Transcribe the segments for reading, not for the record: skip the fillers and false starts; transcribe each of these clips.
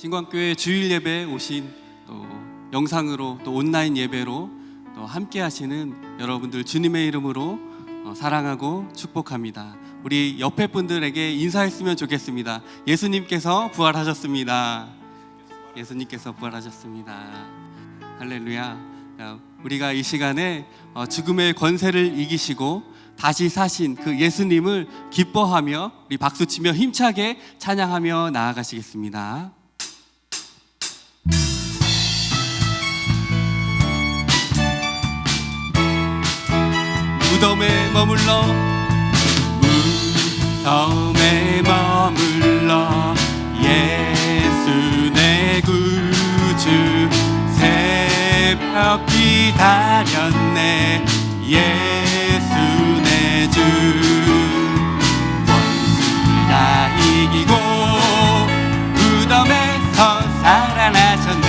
신광교회 주일 예배에 오신 또 영상으로 또 온라인 예배로 또 함께 하시는 여러분들 주님의 이름으로 사랑하고 축복합니다. 우리 옆에 분들에게 인사했으면 좋겠습니다. 예수님께서 부활하셨습니다. 예수님께서 부활하셨습니다. 할렐루야. 우리가 이 시간에 죽음의 권세를 이기시고 다시 사신 그 예수님을 기뻐하며 우리 박수치며 힘차게 찬양하며 나아가시겠습니다. 무덤에 머물러 예수 내 구주 새벽 기다렸네. 예수 내 주 원수 다 이기고 무덤에서 살아나셨네.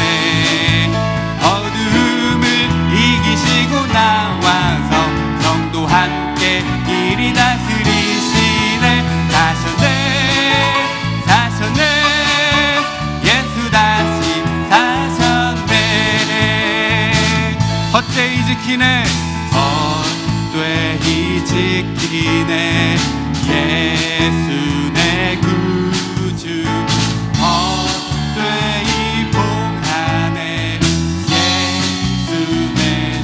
어둠을 이기시고 나와서 성도 함께 이리 다스리시네. 사셨네 예수 다시 사셨네. 헛되이 지키네 예수 내 구주 헛되이 봉하네. 예수 내 주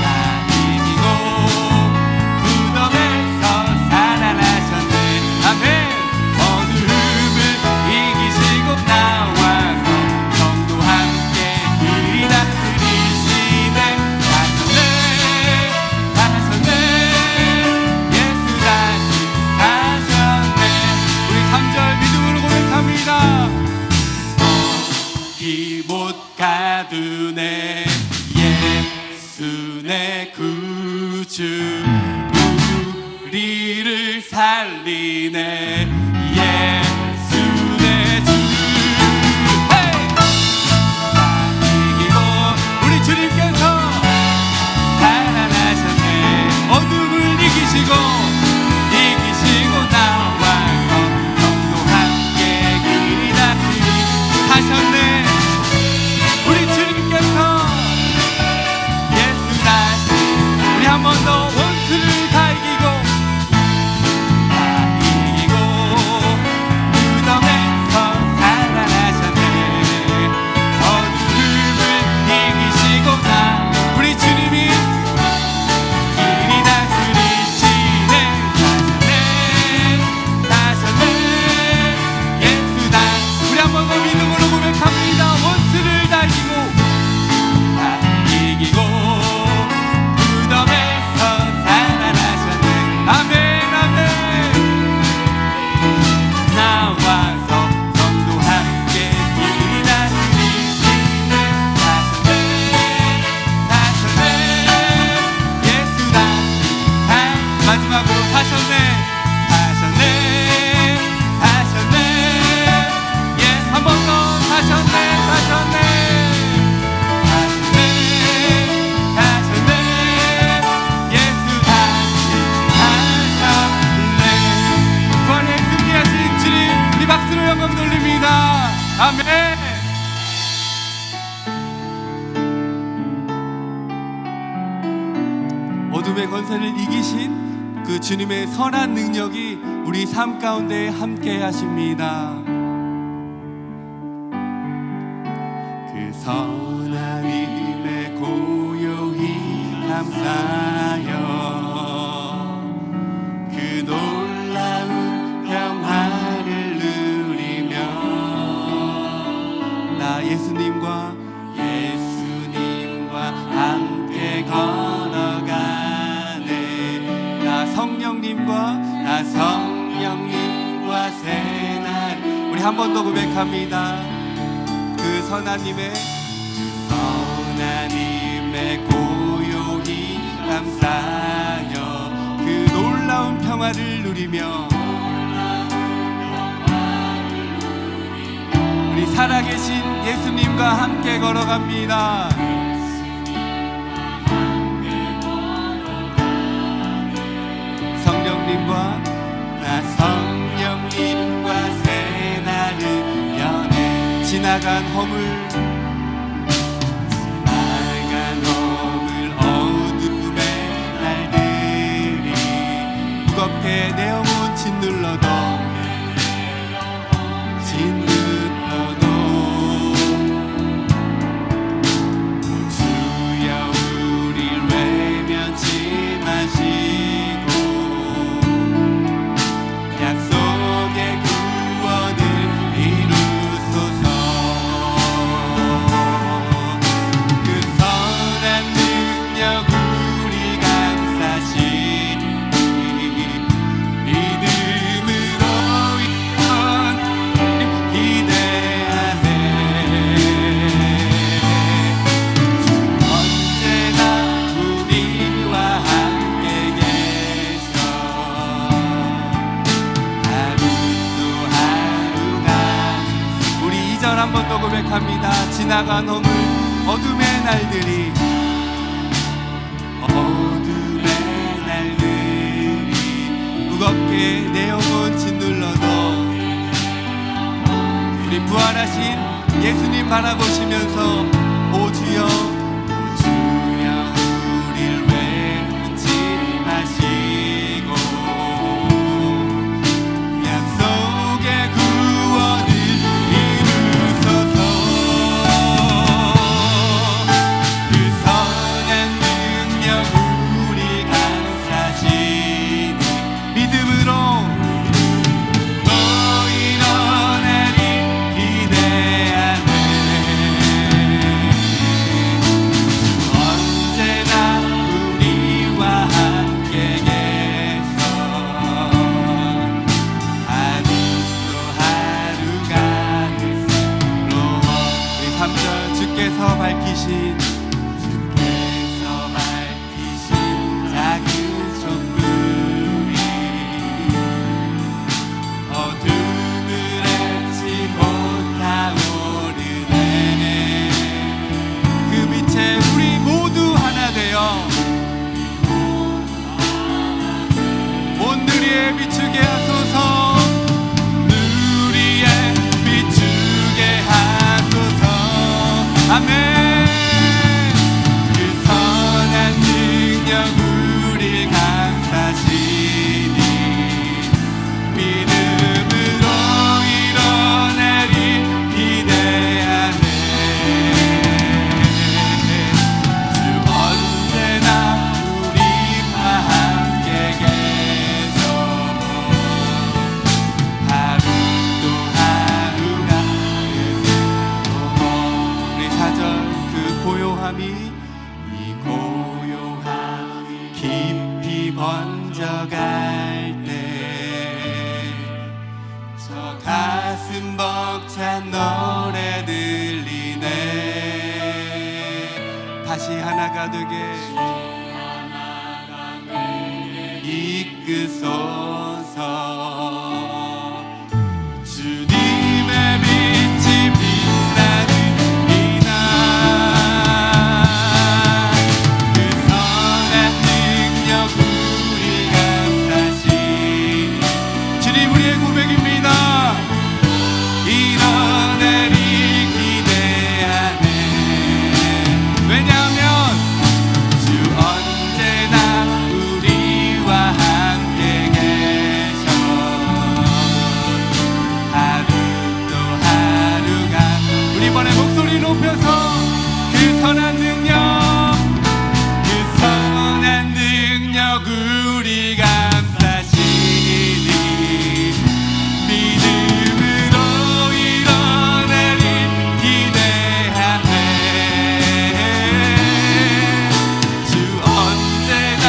다 이기고 무덤에서 살아나셨네. 아멘. 어둠을 이기시고 나와서 성도 함께 이리 다스리시네. 사셨네 예수 다시 사셨네. 우리 3절 믿음으로 고백합니다. 기 못 가두네 예수 내 구주 우리를 살리네. 예수 내 주 이기고 우리 주님께서 살아나셨네. 어둠을 이기시고 나와서 성도 함께 길이 다스리 하셨네. 우리 주님께서 예수 다시 우리 한 번 더 원수를 다 이기고 무덤에서 살아나셨네. 어둠을 이기시고 우리 주님이 길이 다스리시네. 사셨네 예수 다 우리 한 번 더 믿음으로 고백합니다. 원수를 다 이기고 무덤에서 살아나셨네. 아멘 아멘. 나와서 성도 함께 길이 다스리시네. 사셨네 예수 다시 마지막으로 사셨네. 예, 한 번 더 사셨네. 예수 다시 사셨네. 부활에 승리하신 주님 우리 박수로 영광 돌립니다. 아멘. 어둠의 권세를 이기신 그 주님의 선한 능력이 우리 삶 가운데 함께 하십니다. 그 선한 힘에 고요히 감사하여 그 놀라운 평화를 누리며 나 예수님과 함께 걸어가네. 나 성령님과 새날 우리 한 번 더 고백합니다. 그 선하님의 고요히 감사하여 그 놀라운 평화를 누리며 우리 살아계신 예수님과 함께 걸어갑니다. 성령님과 새날 지나간 허물 어둠의 날들이 무겁게 내 영혼 짓눌러도 주여 우릴 외면치 마시고 약속의 구원을 이루소서. 그 선한 능력 우리 감사시니 믿음으로 기대하네. 언제나 우리와 함께 계셔 하루도 하루가. 우리 2절 한 번 더 고백합니다. 지나간 허물 어둠의 날들이 무겁게 내 영혼 짓눌러도 우리 부활하신 예수님 바라보시면서 오 주여 우릴 외치 마시고 약속의 구원을 이루소서. 그 선한 능력 우리 감사시니 믿음으로 또 일어나리 기대하네. 언제나 우리와 함께 계셔 하루도 하루가 새로워. 우리 3절 주께서 밝히신 작은 촛불이 어둠을 헤치 못하오르네. 그 빛에 우리 모두 하나 되어 온 누리에 비추게 하소서. 누리에 비추게 하소서. 아멘. 그 선한 능력 우리 감사시니 믿음으로 일어나리 기대하네. 주 언제나 우리와 함께 계셔 하루도 하루가 새로워. 우리 4절 그 고요함이 이 고요함이 깊이 번져갈 때 저 가슴 벅찬 노래 들리네. 다시 하나가 되게 이끄소서. 주님의 빛이 빛나는 이날 그 선한 능력 우리 감사시니 주님 우리의 고백입니다. 일어나리 기대하네. 왜냐하면 주 언제나 우리와 함께 계셔 하루도 하루가. 우리 이번에 목소리 높여서 그 선한 능력 그 선한 능력 우리 감사시니 믿음으로 일어나리 기대하네. 주 언제나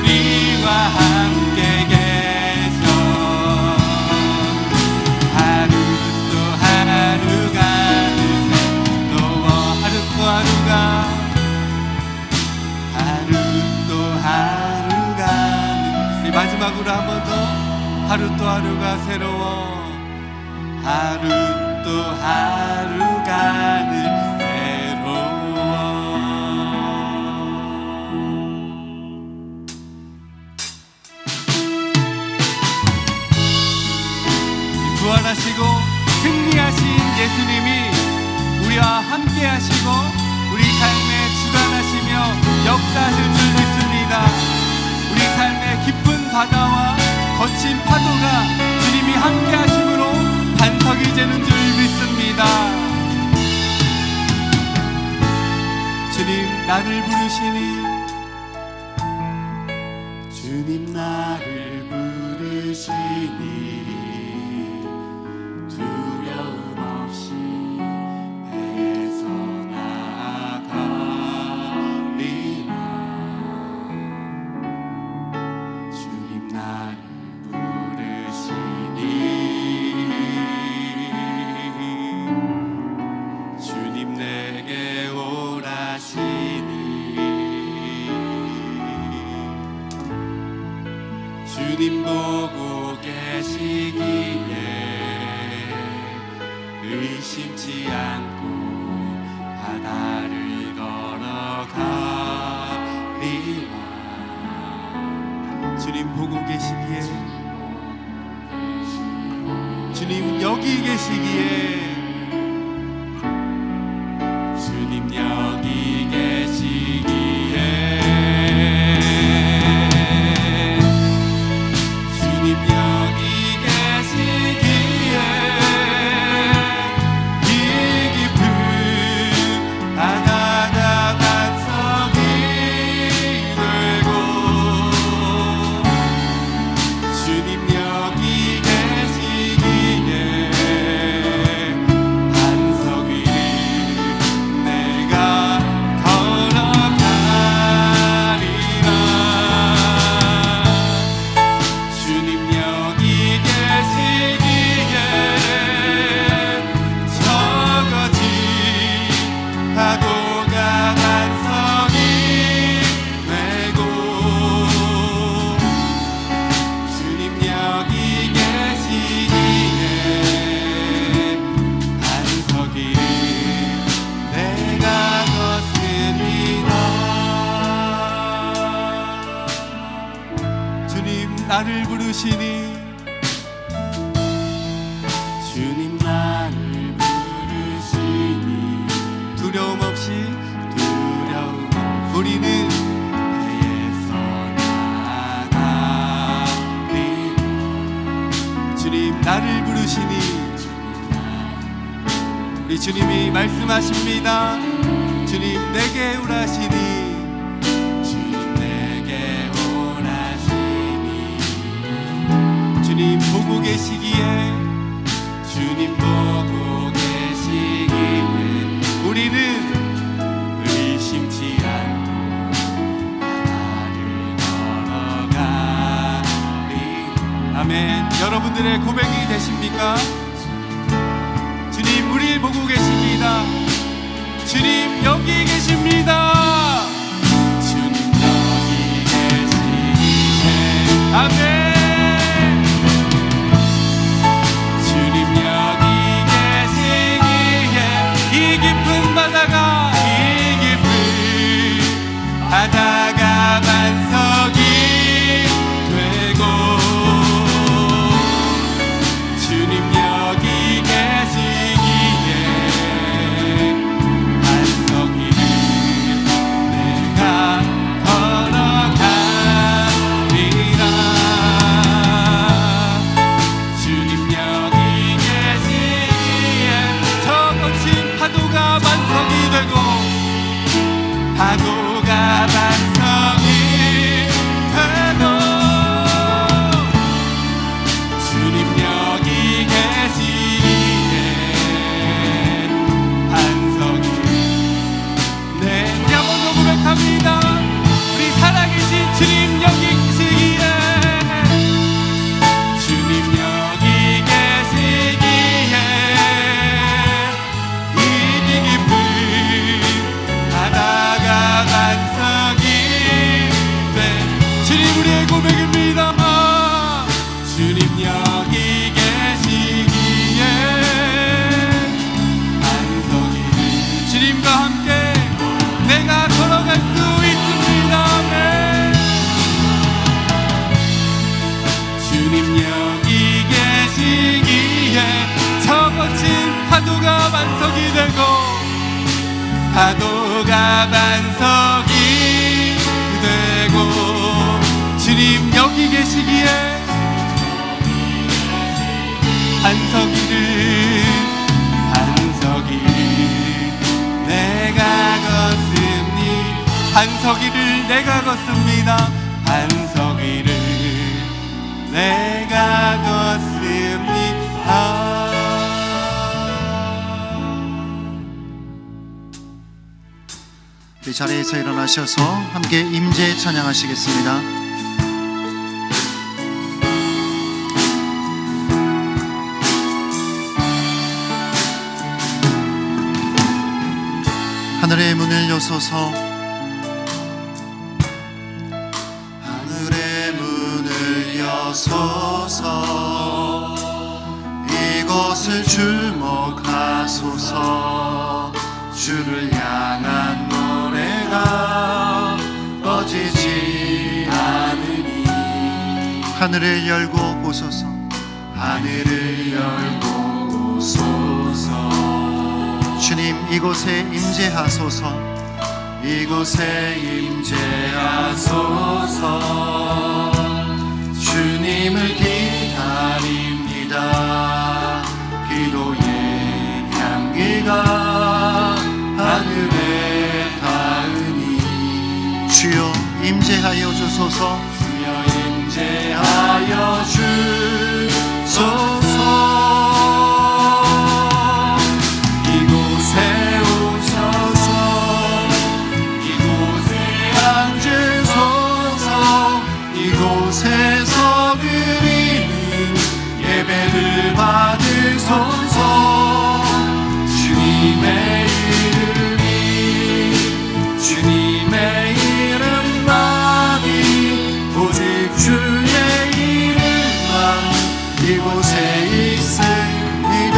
우리와 함께 계셔 하루도 하루가 새로워. 하루도 하루가 우리 마지막으로 한 번 더 하루도 하루가 새로워. 하루도 하루가 새로워. 부활하시고 승리하신 예수님이 우리와 함께 하시고 우리 삶에 주관하시며 역사하실 줄 믿습니다. 우리 삶의 깊은 바다와 거친 파도가 주님이 함께 하심으로 반석이 되는 줄 믿습니다. 주님 나를 부르시니 주님 나를 부르시니 두려움 없이 배에서 나아가리라. 주님 나를 부르시니 주님 내게 오라시니 주님 보고 계시기에 의심치 않고 바다를 걸어가리라. 주님 보고 계시기에 주님 여기 계시기에 주님 여기 계시기에 주님 여기 계시기에 이 깊은 바다가 반석이 되고 주님 여기 계시기에 반석 위를 내가 걸어가리라. 주님 여기 계시기에 적어진 파도가 반석이 되고 주님 여기 계시기에 반석 위를 내가 걷습니다. 주님 나를 부르시니 주님 나를 부르시니 두려움 없이 우리는 배에서 나가리라. 주님 나를 부르시니 우리 주님이 말씀하십니다. 주님 내게 오라시니 주님 내게 오라시니 주님 보고 계시기에 주님 보고 계시기에 우리는 의심치 않고 바다를 걸어가리. 아멘. 여러분들의 고백이 되십니까? 주님 우리를 보고 계십니다. 주님 여기 계십니다. 주님 여기 계시기에 아멘. 주님 여기 계시기에 이 깊은 바다가 반석이 되고 주님 여기 계시기에 반석 위를 내가 걸어가리라. 주님 여기 계시기에 저 거친 파도가 반석이 되고 파도가 반석이 되고 주님 여기 계시기에 반석이 네 한번 더 고백합니다. 우리 살아계신 주님 여기 계시기에 주님 여기 계시기에 이 깊은 바다가 반석이 돼. 주님 우리의 고백입니다. 주님 여기 계시기에 반석이 주님과 함께 내가 걸어갈 수 있습니다. 아멘. 주님 여기 계시기에 저 거친 파도가 반석이 되고 파도가 반석이 되고 주님 여기 계시기에 반석이를 내가 걷습니다. 반석이를 내가 걷습니다. 반석이를 내가 걷습니다. 이 자리에서 일어나셔서 함께 임재 찬양하시겠습니다. 하늘의 문을 여소서, 하늘의 문을 여소서, 이곳을 주목하소서. 주를 향한 노래가 꺼지지 않으니 하늘을 열고 보소서, 하늘을 열고 보소서. 주님 이곳에 임재하소서, 이곳에 임재하소서. 주님을 기다립니다. 기도의 향기가 하늘에 닿으니 주여 임재하여 주소서, 주여 임재하여 주소서. 이곳에 오셔서 이곳에 앉으소서. 이곳에서 드리는 예배를 받으소서. 주님의 주님의 이름만이, 오직 주의 이름만 이곳에 있습니다.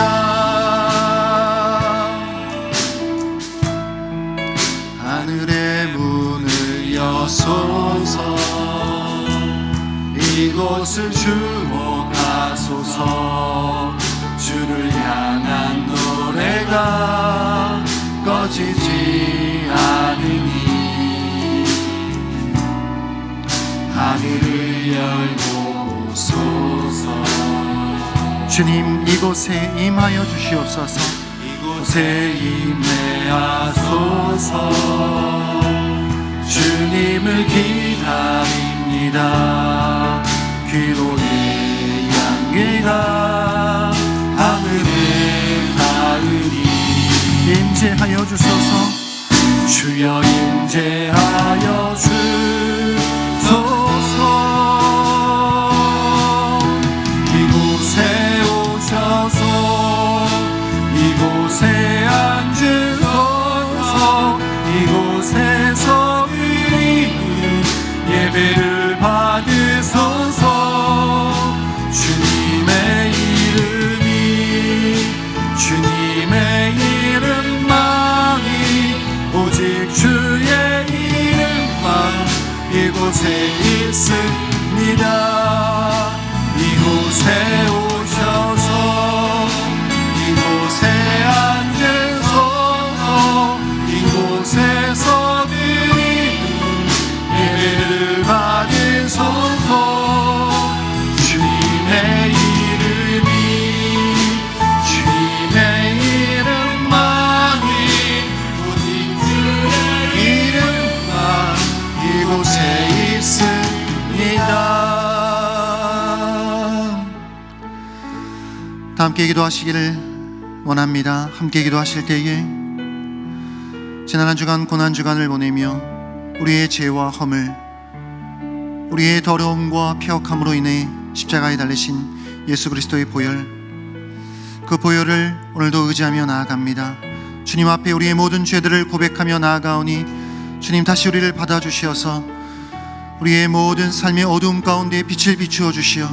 하늘의 문을 여소서, 이곳을 주목하소서. 주를 향한 노래가 꺼지지 않으니 하늘을 열고 보소서. 주님 이곳에 임하여 주시옵소서. 이곳에 임하소서. 주님을 기다립니다. 기도의 향기가 하늘에 닿으니 임재하여 주소서. 주여 임재하여 주소서. 이곳에 오셔서 이곳에 앉으소서. 이곳에서 드리는 예배를 받으소서. 주님의 이름이, 주님의 이름만이, 오직 주의 이름만 이곳에 있습니다. 이곳에 오셔서 이곳에 앉으소서. 이곳에서 드리는 예배를 받으소서. 주님의 이름이, 주님의 이름만이, 오직 주의 이름만 이곳에 있습니다. 다 함께 기도하시기를 원합니다. 함께 기도하실 때에 지난 한 주간 고난 주간을 보내며 우리의 죄와 허물, 우리의 더러움과 폐역함으로 인해 십자가에 달리신 예수 그리스도의 보혈, 그 보혈을 오늘도 의지하며 나아갑니다. 주님 앞에 우리의 모든 죄들을 고백하며 나아가오니 주님 다시 우리를 받아주시어서 우리의 모든 삶의 어두움 가운데 빛을 비추어 주시어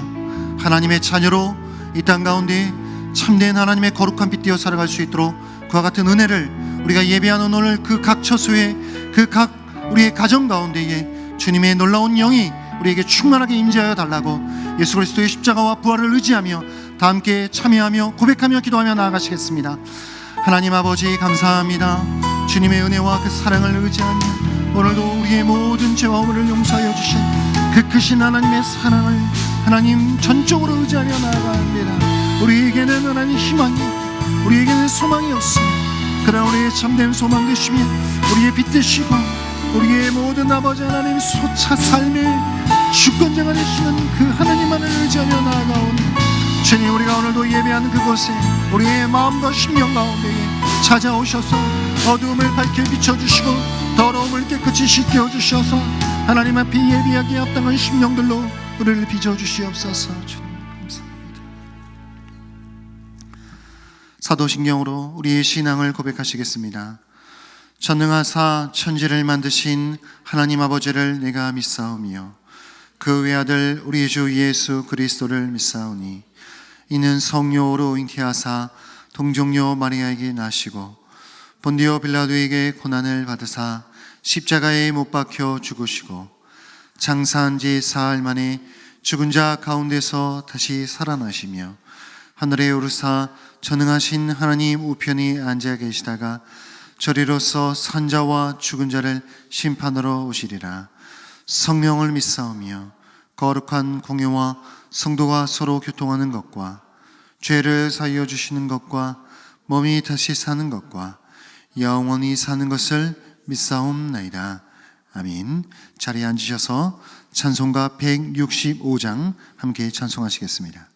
하나님의 자녀로 이 땅 가운데 참된 하나님의 거룩한 빛 되어 살아갈 수 있도록 그와 같은 은혜를 우리가 예배하는 오늘 그 각 처소에, 그 각 우리의 가정 가운데에 주님의 놀라운 영이 우리에게 충만하게 임재하여 달라고 예수 그리스도의 십자가와 부활을 의지하며 다 함께 참여하며 고백하며 기도하며 나아가시겠습니다. 하나님 아버지 감사합니다. 주님의 은혜와 그 사랑을 의지하며 오늘도 우리의 모든 죄와 허물을 용서하여 주신 그 크신 하나님의 사랑을 하나님 전적으로 의지하며 나아갑니다. 우리에게는 하나님 희망이, 우리에게는 소망이 없습니다. 그러나 우리의 참된 소망 되시며 우리의 빛 되시고 우리의 모든 아버지 하나님 소차 삶의 주권자가 되시는 그 하나님만을 의지하며 나아가오니 주님, 우리가 오늘도 예배하는 그곳에 우리의 마음과 심령 가운데에 찾아오셔서 어두움을 밝게 비춰주시고 더러움을 깨끗이 씻겨주셔서 하나님 앞에 예비하기에 합당한 심령들로 우리를 빚어주시옵소서. 주님 감사합니다. 사도신경으로 우리의 신앙을 고백하시겠습니다. 전능하사 천지를 만드신 하나님 아버지를 내가 믿사오며 그 외아들 우리 주 예수 그리스도를 믿사오니 이는 성령으로 잉태하사 동정녀 마리아에게 나시고 본디오 빌라도에게 고난을 받으사 십자가에 못 박혀 죽으시고 장사한 지 사흘 만에 죽은 자 가운데서 다시 살아나시며 하늘에 오르사 전능하신 하나님 우편에 앉아 계시다가 저리로서 산자와 죽은 자를 심판하러 오시리라. 성령을 믿사오며 거룩한 공예와 성도가 서로 교통하는 것과 죄를 사하여 주시는 것과 몸이 다시 사는 것과 영원히 사는 것을 믿사옵나이다. 아멘. 자리에 앉으셔서 찬송가 165장 함께 찬송하시겠습니다.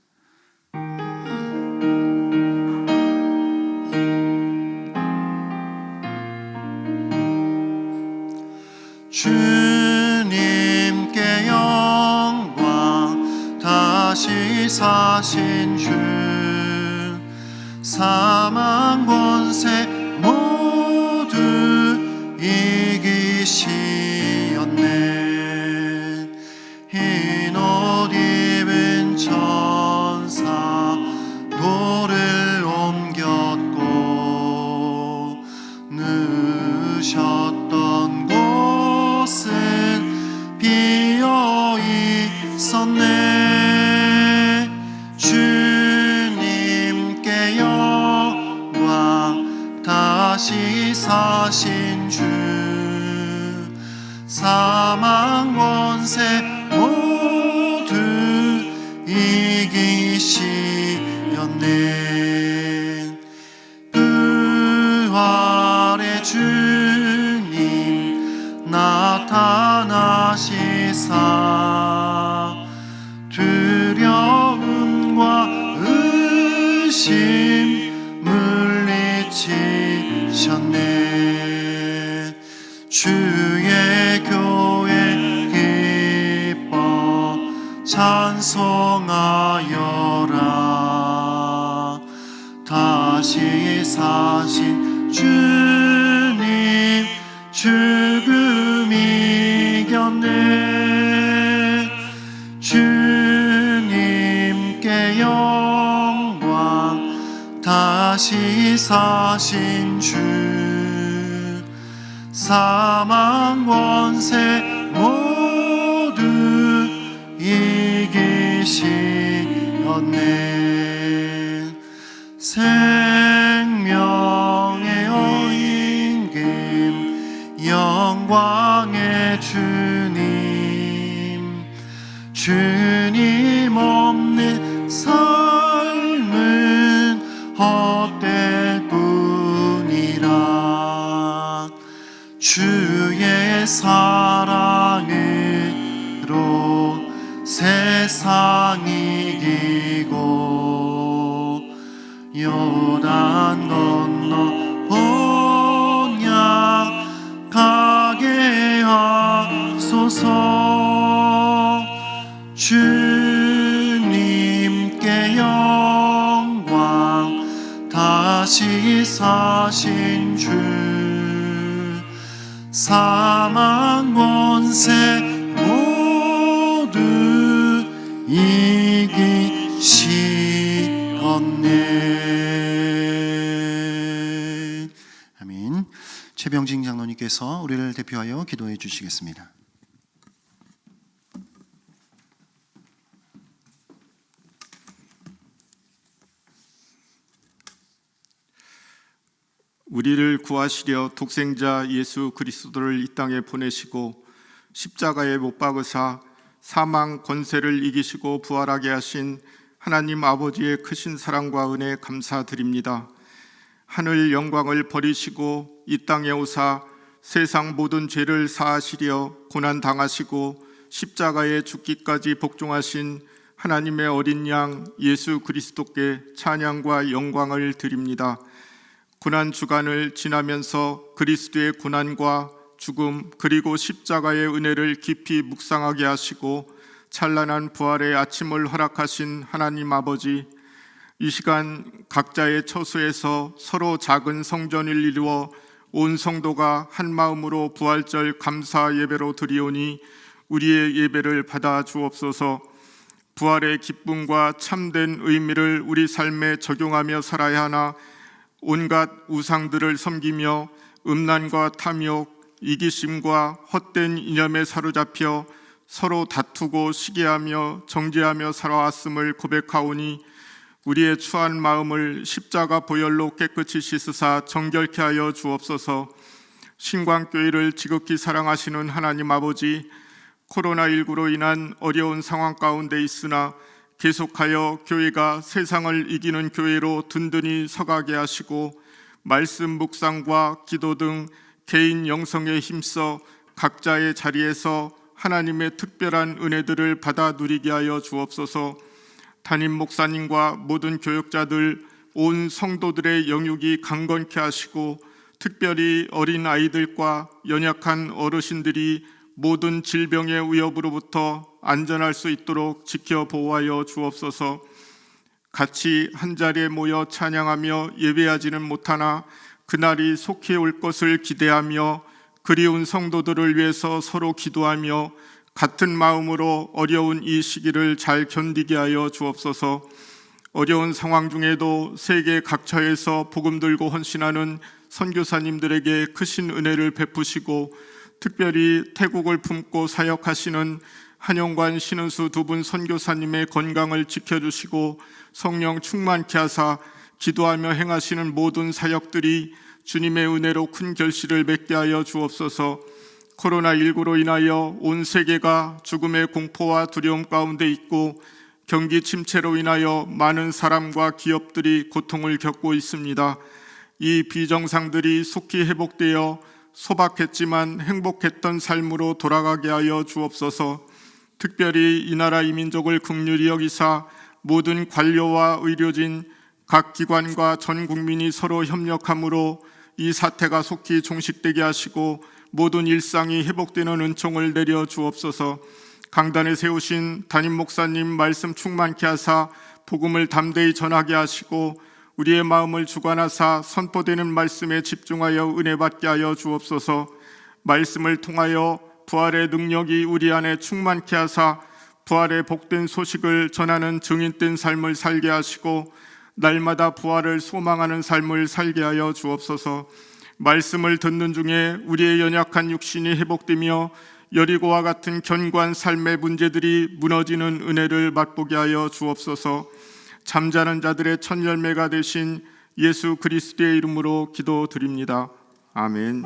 주님께 영광, 다시 사신 주, 사망 권세 모두 이기시었네. 흰 옷 입은 천사 돌을 옮겼고 누셨던 곳은 비어 있었네. 주님께 영광, 다시 사신 주, 사망 권세 모두 이기시었네. 부활의 주님 나타나시사 두려움과 의심 물리치셨네. 주의 교회 기뻐 찬송하여라. 다시 사신 주님 죽음 이겼네. 주님께 영광, 다시 사신 주, 사망 권세 모두 이기시었네. 생명의 어인김 영광의 주님, 주님 없는 삶은 헛될 뿐이라. 주의 사랑으로 세상 이기고 요단 건너 본향 가게 하소서. 주님께 영광, 다시 사신 주, 사망 권세 모두 이기시었네. 아멘. 최병진 장로님께서 우리를 대표하여 기도해 주시겠습니다. 우리를 구하시려 독생자 예수 그리스도를 이 땅에 보내시고 십자가에 못 박으사 사망 권세를 이기시고 부활하게 하신 하나님 아버지의 크신 사랑과 은혜 감사드립니다. 하늘 영광을 버리시고 이 땅에 오사 세상 모든 죄를 사하시려 고난 당하시고 십자가에 죽기까지 복종하신 하나님의 어린 양 예수 그리스도께 찬양과 영광을 드립니다. 고난 주간을 지나면서 그리스도의 고난과 죽음 그리고 십자가의 은혜를 깊이 묵상하게 하시고 찬란한 부활의 아침을 허락하신 하나님 아버지, 이 시간 각자의 처소에서 서로 작은 성전을 이루어 온 성도가 한 마음으로 부활절 감사 예배로 드리오니 우리의 예배를 받아 주옵소서. 부활의 기쁨과 참된 의미를 우리 삶에 적용하며 살아야 하나 온갖 우상들을 섬기며 음란과 탐욕, 이기심과 헛된 이념에 사로잡혀 서로 다투고 시기하며 정죄하며 살아왔음을 고백하오니 우리의 추한 마음을 십자가 보혈로 깨끗이 씻으사 정결케 하여 주옵소서. 신광교회를 지극히 사랑하시는 하나님 아버지, 코로나19로 인한 어려운 상황 가운데 있으나 계속하여 교회가 세상을 이기는 교회로 든든히 서가게 하시고 말씀 묵상과 기도 등 개인 영성에 힘써 각자의 자리에서 하나님의 특별한 은혜들을 받아 누리게 하여 주옵소서. 담임 목사님과 모든 교역자들, 온 성도들의 영육이 강건케 하시고 특별히 어린 아이들과 연약한 어르신들이 모든 질병의 위협으로부터 안전할 수 있도록 지켜 보호하여 주옵소서. 같이 한자리에 모여 찬양하며 예배하지는 못하나 그날이 속히 올 것을 기대하며 그리운 성도들을 위해서 서로 기도하며 같은 마음으로 어려운 이 시기를 잘 견디게 하여 주옵소서. 어려운 상황 중에도 세계 각처에서 복음 들고 헌신하는 선교사님들에게 크신 은혜를 베푸시고 특별히 태국을 품고 사역하시는 한영관 신은수 두 분 선교사님의 건강을 지켜주시고 성령 충만케 하사 기도하며 행하시는 모든 사역들이 주님의 은혜로 큰 결실을 맺게 하여 주옵소서. 코로나19로 인하여 온 세계가 죽음의 공포와 두려움 가운데 있고 경기 침체로 인하여 많은 사람과 기업들이 고통을 겪고 있습니다. 이 비정상들이 속히 회복되어 소박했지만 행복했던 삶으로 돌아가게 하여 주옵소서. 특별히 이 나라 이 민족을 긍휼히 여기사 모든 관료와 의료진, 각 기관과 전 국민이 서로 협력함으로 이 사태가 속히 종식되게 하시고 모든 일상이 회복되는 은총을 내려 주옵소서. 강단에 세우신 담임 목사님 말씀 충만케 하사 복음을 담대히 전하게 하시고 우리의 마음을 주관하사 선포되는 말씀에 집중하여 은혜 받게 하여 주옵소서. 말씀을 통하여 부활의 능력이 우리 안에 충만케 하사 부활의 복된 소식을 전하는 증인된 삶을 살게 하시고 날마다 부활을 소망하는 삶을 살게 하여 주옵소서. 말씀을 듣는 중에 우리의 연약한 육신이 회복되며 여리고와 같은 견고한 삶의 문제들이 무너지는 은혜를 맛보게 하여 주옵소서. 잠자는 자들의 첫 열매가 되신 예수 그리스도의 이름으로 기도드립니다. 아멘.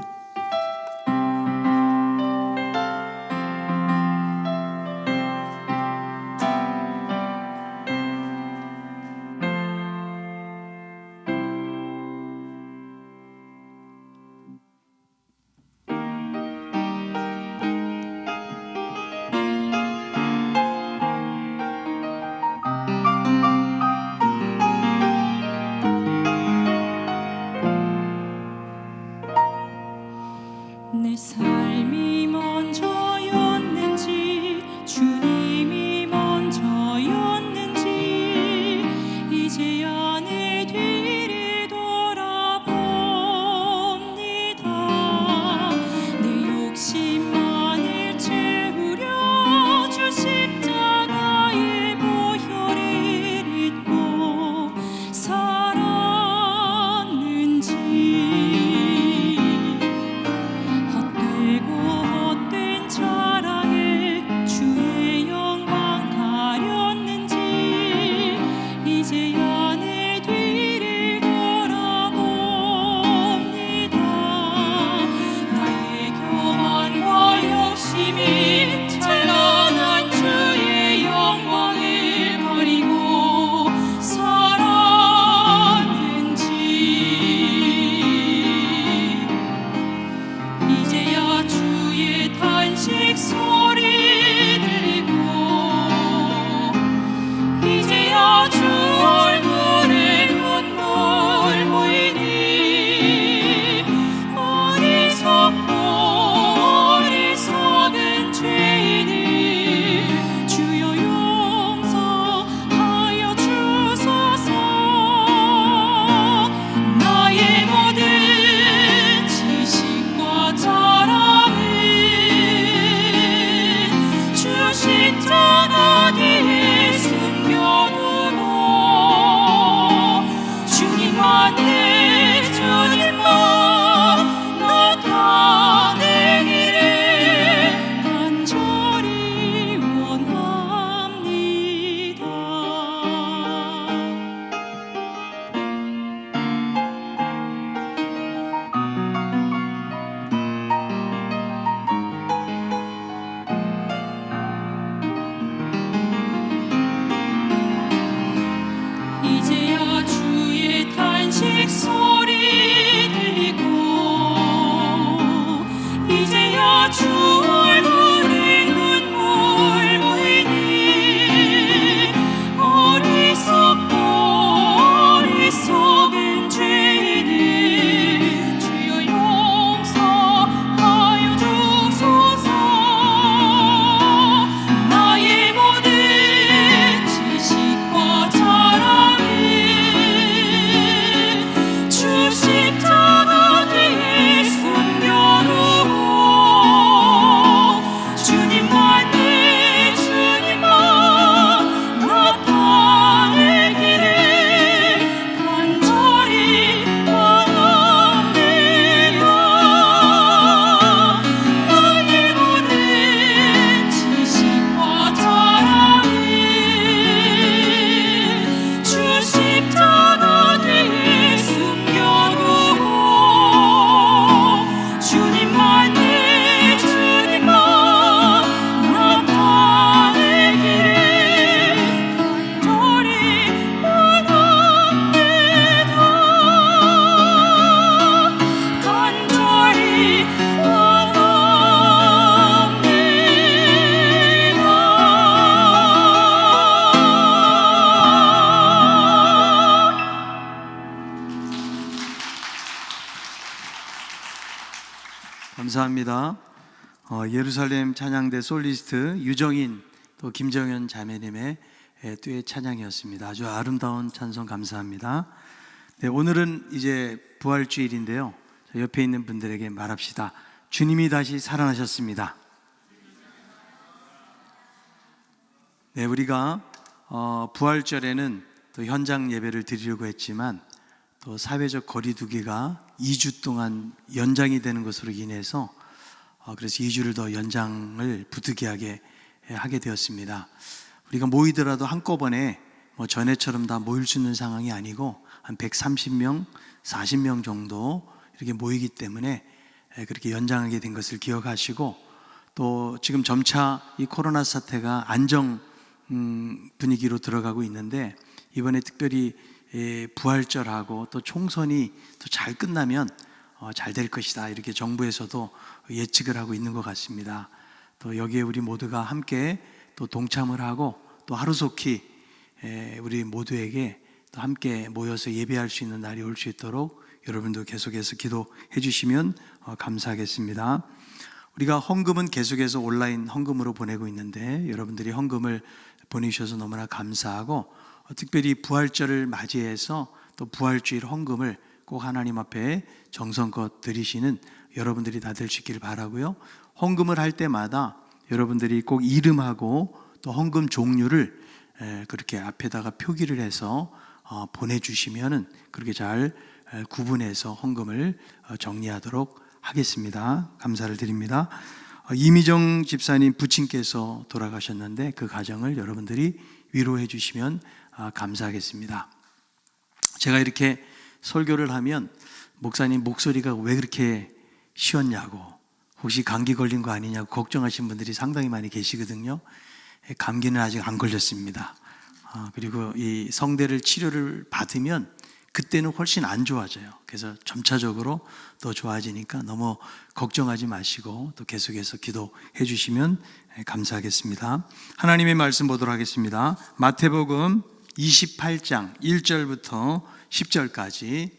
내 삶이 먼저였는지 주님이 먼저였는지 이제야 내 뒤를 돌아봅니다. 내 욕심만을 채우려 주 십자가의 보혈을 잊고 살았는지 감사합니다. 예루살렘 찬양대 솔리스트 유정인 또 김정현 자매님의 듀엣 찬양이었습니다. 아주 아름다운 찬송 감사합니다. 네, 오늘은 이제 부활주일인데요. 옆에 있는 분들에게 말합시다. 주님이 다시 살아나셨습니다. 네, 우리가 부활절에는 또 현장 예배를 드리려고 했지만 또 사회적 거리두기가 2주 동안 연장이 되는 것으로 인해서 그래서 2주를 더 연장을 부득이하게 하게 되었습니다. 우리가 모이더라도 한꺼번에 전에처럼 다 모일 수 있는 상황이 아니고 한 130명, 40명 정도 이렇게 모이기 때문에 그렇게 연장하게 된 것을 기억하시고, 또 지금 점차 이 코로나 사태가 안정 분위기로 들어가고 있는데 이번에 특별히 부활절하고 또 총선이 또 잘 끝나면 잘 될 것이다, 이렇게 정부에서도 예측을 하고 있는 것 같습니다. 또 여기에 우리 모두가 함께 또 동참을 하고 또 하루속히 우리 모두에게 또 함께 모여서 예배할 수 있는 날이 올 수 있도록 여러분도 계속해서 기도해 주시면 감사하겠습니다. 우리가 헌금은 계속해서 온라인 헌금으로 보내고 있는데 여러분들이 헌금을 보내주셔서 너무나 감사하고, 특별히 부활절을 맞이해서 또 부활주일 헌금을 꼭 하나님 앞에 정성껏 드리시는 여러분들이 다 되시길 바라고요. 헌금을 할 때마다 여러분들이 꼭 이름하고 또 헌금 종류를 그렇게 앞에다가 표기를 해서 보내주시면은 그렇게 잘 구분해서 헌금을 정리하도록 하겠습니다. 감사를 드립니다. 이미정 집사님 부친께서 돌아가셨는데 그 가정을 여러분들이 위로해 주시면 감사하겠습니다. 제가 이렇게 설교를 하면 목사님 목소리가 왜 그렇게 쉬었냐고, 혹시 감기 걸린 거 아니냐고 걱정하시는 분들이 상당히 많이 계시거든요. 감기는 아직 안 걸렸습니다. 그리고 이 성대를 치료를 받으면 그때는 훨씬 안 좋아져요. 그래서 점차적으로 더 좋아지니까 너무 걱정하지 마시고 또 계속해서 기도해 주시면 감사하겠습니다. 하나님의 말씀 보도록 하겠습니다. 마태복음 28장 1절부터 10절까지,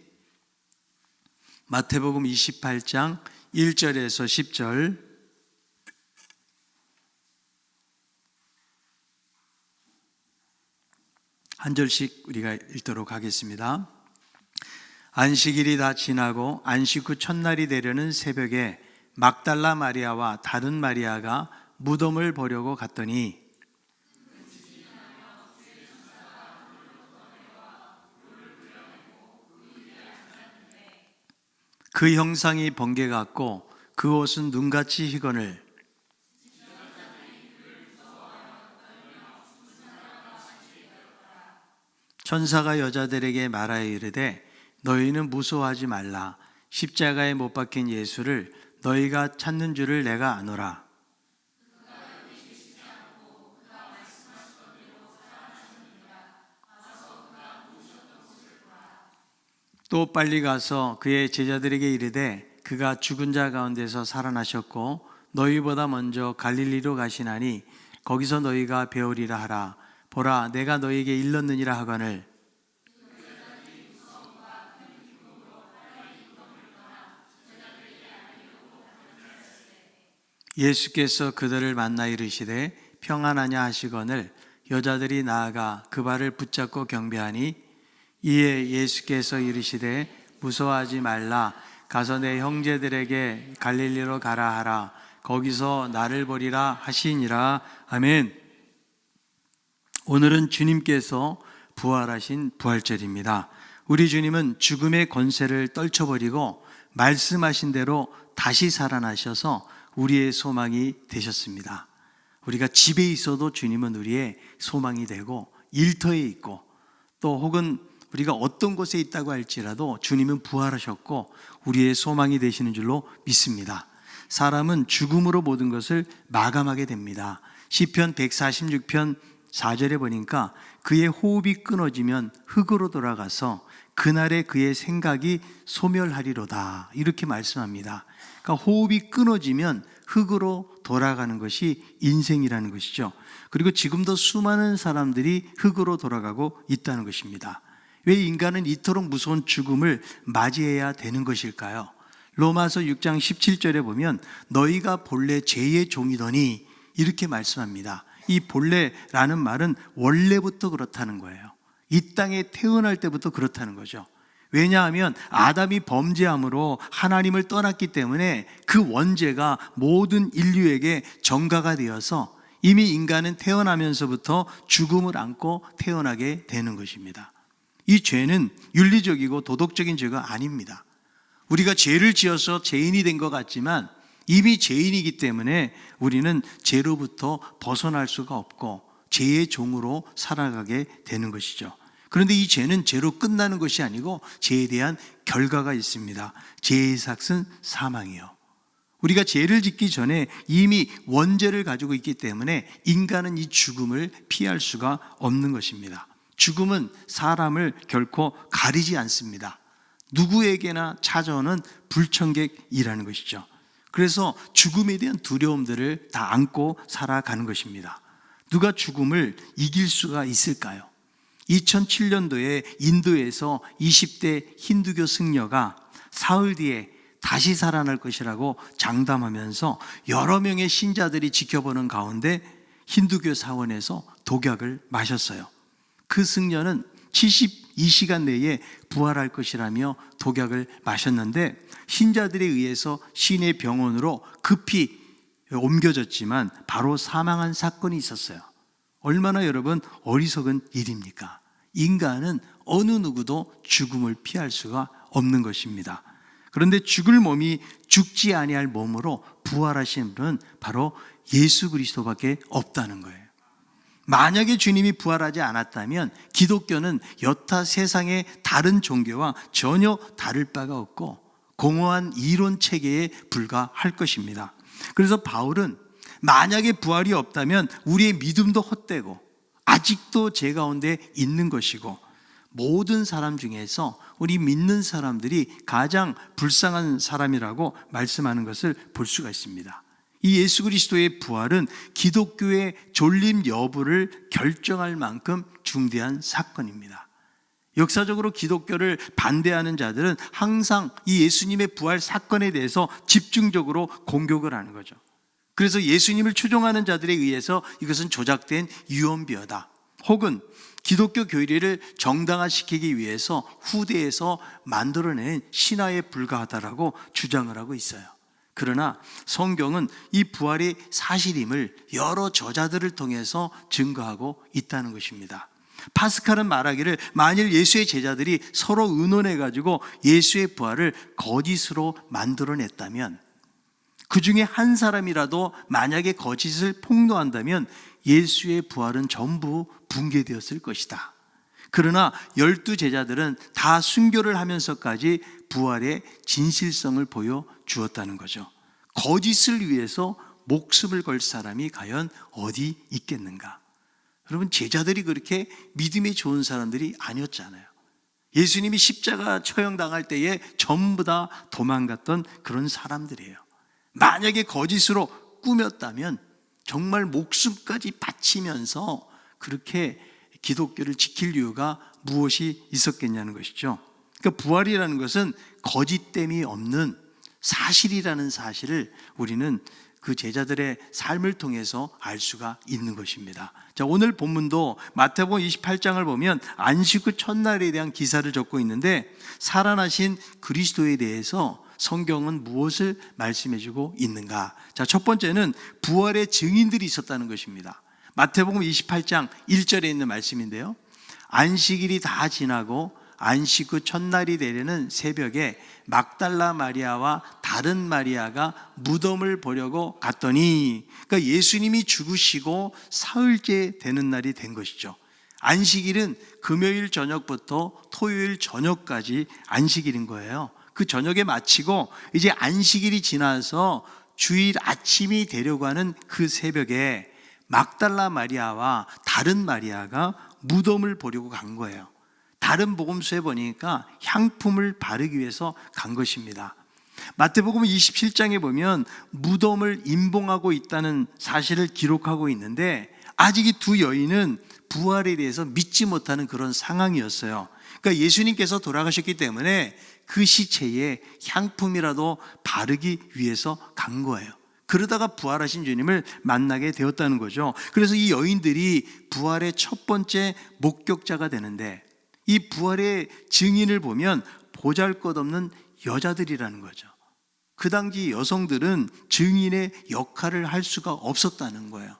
마태복음 28장 1절에서 10절, 한 절씩 우리가 읽도록 하겠습니다. 안식일이 다 지나고 안식 후 첫날이 되려는 새벽에 막달라 마리아와 다른 마리아가 무덤을 보려고 갔더니 그 형상이 번개 같고 그 옷은 눈같이 희건을 천사가 여자들에게 말하여 이르되 너희는 무서워하지 말라. 십자가에 못 박힌 예수를 너희가 찾는 줄을 내가 아노라. 또 빨리 가서 그의 제자들에게 이르되 그가 죽은 자 가운데서 살아나셨고 너희보다 먼저 갈릴리로 가시나니 거기서 너희가 배우리라 하라. 보라, 내가 너희에게 일렀느니라 하거늘 예수께서 그들을 만나 이르시되 평안하냐 하시거늘 여자들이 나아가 그 발을 붙잡고 경배하니 이에 예수께서 이르시되 무서워하지 말라. 가서 내 형제들에게 갈릴리로 가라 하라. 거기서 나를 보리라 하시니라. 아멘. 오늘은 주님께서 부활하신 부활절입니다. 우리 주님은 죽음의 권세를 떨쳐버리고 말씀하신 대로 다시 살아나셔서 우리의 소망이 되셨습니다. 우리가 집에 있어도 주님은 우리의 소망이 되고, 일터에 있고 또 혹은 우리가 어떤 곳에 있다고 할지라도 주님은 부활하셨고 우리의 소망이 되시는 줄로 믿습니다. 사람은 죽음으로 모든 것을 마감하게 됩니다. 시편 146편 4절에 보니까 그의 호흡이 끊어지면 흙으로 돌아가서 그날에 그의 생각이 소멸하리로다, 이렇게 말씀합니다. 그러니까 호흡이 끊어지면 흙으로 돌아가는 것이 인생이라는 것이죠. 그리고 지금도 수많은 사람들이 흙으로 돌아가고 있다는 것입니다. 왜 인간은 이토록 무서운 죽음을 맞이해야 되는 것일까요? 로마서 6장 17절에 보면 너희가 본래 죄의 종이더니 이렇게 말씀합니다. 이 본래라는 말은 원래부터 그렇다는 거예요. 이 땅에 태어날 때부터 그렇다는 거죠. 왜냐하면 아담이 범죄함으로 하나님을 떠났기 때문에 그 원죄가 모든 인류에게 전가가 되어서 이미 인간은 태어나면서부터 죽음을 안고 태어나게 되는 것입니다. 이 죄는 윤리적이고 도덕적인 죄가 아닙니다. 우리가 죄를 지어서 죄인이 된 것 같지만 이미 죄인이기 때문에 우리는 죄로부터 벗어날 수가 없고 죄의 종으로 살아가게 되는 것이죠. 그런데 이 죄는 죄로 끝나는 것이 아니고 죄에 대한 결과가 있습니다. 죄의 삭은 사망이요. 우리가 죄를 짓기 전에 이미 원죄를 가지고 있기 때문에 인간은 이 죽음을 피할 수가 없는 것입니다. 죽음은 사람을 결코 가리지 않습니다. 누구에게나 찾아오는 불청객이라는 것이죠. 그래서 죽음에 대한 두려움들을 다 안고 살아가는 것입니다. 누가 죽음을 이길 수가 있을까요? 2007년도에 인도에서 20대 힌두교 승려가 사흘 뒤에 다시 살아날 것이라고 장담하면서 여러 명의 신자들이 지켜보는 가운데 힌두교 사원에서 독약을 마셨어요. 그 승려는 72시간 내에 부활할 것이라며 독약을 마셨는데 신자들에 의해서 시내 병원으로 급히 옮겨졌지만 바로 사망한 사건이 있었어요. 얼마나 여러분 어리석은 일입니까? 인간은 어느 누구도 죽음을 피할 수가 없는 것입니다. 그런데 죽을 몸이 죽지 아니할 몸으로 부활하신 분은 바로 예수 그리스도밖에 없다는 거예요. 만약에 주님이 부활하지 않았다면 기독교는 여타 세상의 다른 종교와 전혀 다를 바가 없고 공허한 이론 체계에 불과할 것입니다. 그래서 바울은 만약에 부활이 없다면 우리의 믿음도 헛되고 아직도 죄 가운데 있는 것이고 모든 사람 중에서 우리 믿는 사람들이 가장 불쌍한 사람이라고 말씀하는 것을 볼 수가 있습니다. 이 예수 그리스도의 부활은 기독교의 존립 여부를 결정할 만큼 중대한 사건입니다. 역사적으로 기독교를 반대하는 자들은 항상 이 예수님의 부활 사건에 대해서 집중적으로 공격을 하는 거죠. 그래서 예수님을 추종하는 자들에 의해서 이것은 조작된 유언비어다. 혹은 기독교 교리를 정당화시키기 위해서 후대에서 만들어낸 신화에 불과하다라고 주장을 하고 있어요. 그러나 성경은 이 부활의 사실임을 여러 저자들을 통해서 증거하고 있다는 것입니다. 파스칼은 말하기를 만일 예수의 제자들이 서로 의논해가지고 예수의 부활을 거짓으로 만들어냈다면 그 중에 한 사람이라도 만약에 거짓을 폭로한다면 예수의 부활은 전부 붕괴되었을 것이다. 그러나 12제자들은 다 순교를 하면서까지 부활의 진실성을 보여주었다는 거죠. 거짓을 위해서 목숨을 걸 사람이 과연 어디 있겠는가? 여러분, 제자들이 그렇게 믿음이 좋은 사람들이 아니었잖아요. 예수님이 십자가 처형당할 때에 전부 다 도망갔던 그런 사람들이에요. 만약에 거짓으로 꾸몄다면 정말 목숨까지 바치면서 그렇게 기독교를 지킬 이유가 무엇이 있었겠냐는 것이죠. 그러니까 부활이라는 것은 거짓됨이 없는 사실이라는 사실을 우리는 그 제자들의 삶을 통해서 알 수가 있는 것입니다. 자, 오늘 본문도 마태복음 28장을 보면 안식 후 첫날에 대한 기사를 적고 있는데 살아나신 그리스도에 대해서 성경은 무엇을 말씀해주고 있는가? 자, 첫 번째는 부활의 증인들이 있었다는 것입니다. 마태복음 28장 1절에 있는 말씀인데요. 안식일이 다 지나고 안식 후 첫날이 되려는 새벽에 막달라 마리아와 다른 마리아가 무덤을 보려고 갔더니, 그러니까 예수님이 죽으시고 사흘째 되는 날이 된 것이죠. 안식일은 금요일 저녁부터 토요일 저녁까지 안식일인 거예요. 그 저녁에 마치고 이제 안식일이 지나서 주일 아침이 되려고 하는 그 새벽에 막달라 마리아와 다른 마리아가 무덤을 보려고 간 거예요. 다른 복음서에 보니까 향품을 바르기 위해서 간 것입니다. 마태복음 27장에 보면 무덤을 임봉하고 있다는 사실을 기록하고 있는데 아직 이 두 여인은 부활에 대해서 믿지 못하는 그런 상황이었어요. 그러니까 예수님께서 돌아가셨기 때문에 그 시체에 향품이라도 바르기 위해서 간 거예요. 그러다가 부활하신 주님을 만나게 되었다는 거죠. 그래서 이 여인들이 부활의 첫 번째 목격자가 되는데, 이 부활의 증인을 보면 보잘것없는 여자들이라는 거죠. 그 당시 여성들은 증인의 역할을 할 수가 없었다는 거예요.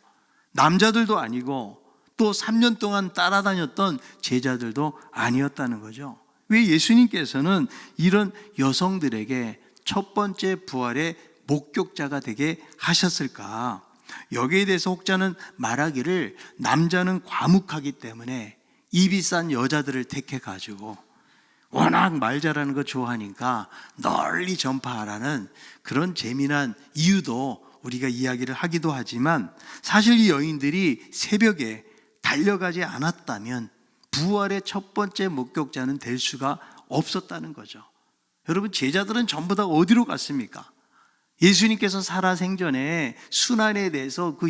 남자들도 아니고 또 3년 동안 따라다녔던 제자들도 아니었다는 거죠. 왜 예수님께서는 이런 여성들에게 첫 번째 부활의 목격자가 되게 하셨을까? 여기에 대해서 혹자는 말하기를, 남자는 과묵하기 때문에 입이 싼 여자들을 택해가지고 워낙 말 잘하는 거 좋아하니까 널리 전파하라는 그런 재미난 이유도 우리가 이야기를 하기도 하지만, 사실 이 여인들이 새벽에 달려가지 않았다면 부활의 첫 번째 목격자는 될 수가 없었다는 거죠. 여러분, 제자들은 전부 다 어디로 갔습니까? 예수님께서 살아생전에 순환에 대해서 그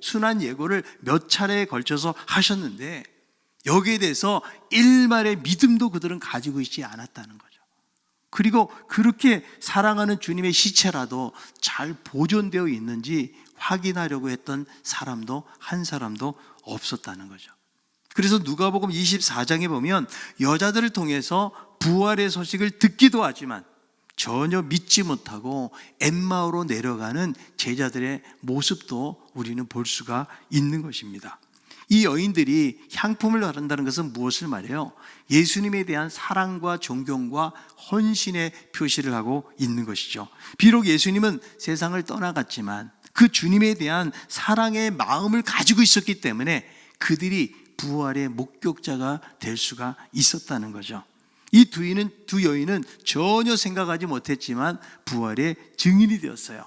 순환 예고를 몇 차례에 걸쳐서 하셨는데, 여기에 대해서 일말의 믿음도 그들은 가지고 있지 않았다는 거죠. 그리고 그렇게 사랑하는 주님의 시체라도 잘 보존되어 있는지 확인하려고 했던 사람도 한 사람도 없었다는 거죠. 그래서 누가복음 24장에 보면 여자들을 통해서 부활의 소식을 듣기도 하지만 전혀 믿지 못하고 엠마오로 내려가는 제자들의 모습도 우리는 볼 수가 있는 것입니다. 이 여인들이 향품을 바른다는 것은 무엇을 말해요? 예수님에 대한 사랑과 존경과 헌신의 표시를 하고 있는 것이죠. 비록 예수님은 세상을 떠나갔지만 그 주님에 대한 사랑의 마음을 가지고 있었기 때문에 그들이 부활의 목격자가 될 수가 있었다는 거죠. 이 두 여인은 전혀 생각하지 못했지만 부활의 증인이 되었어요.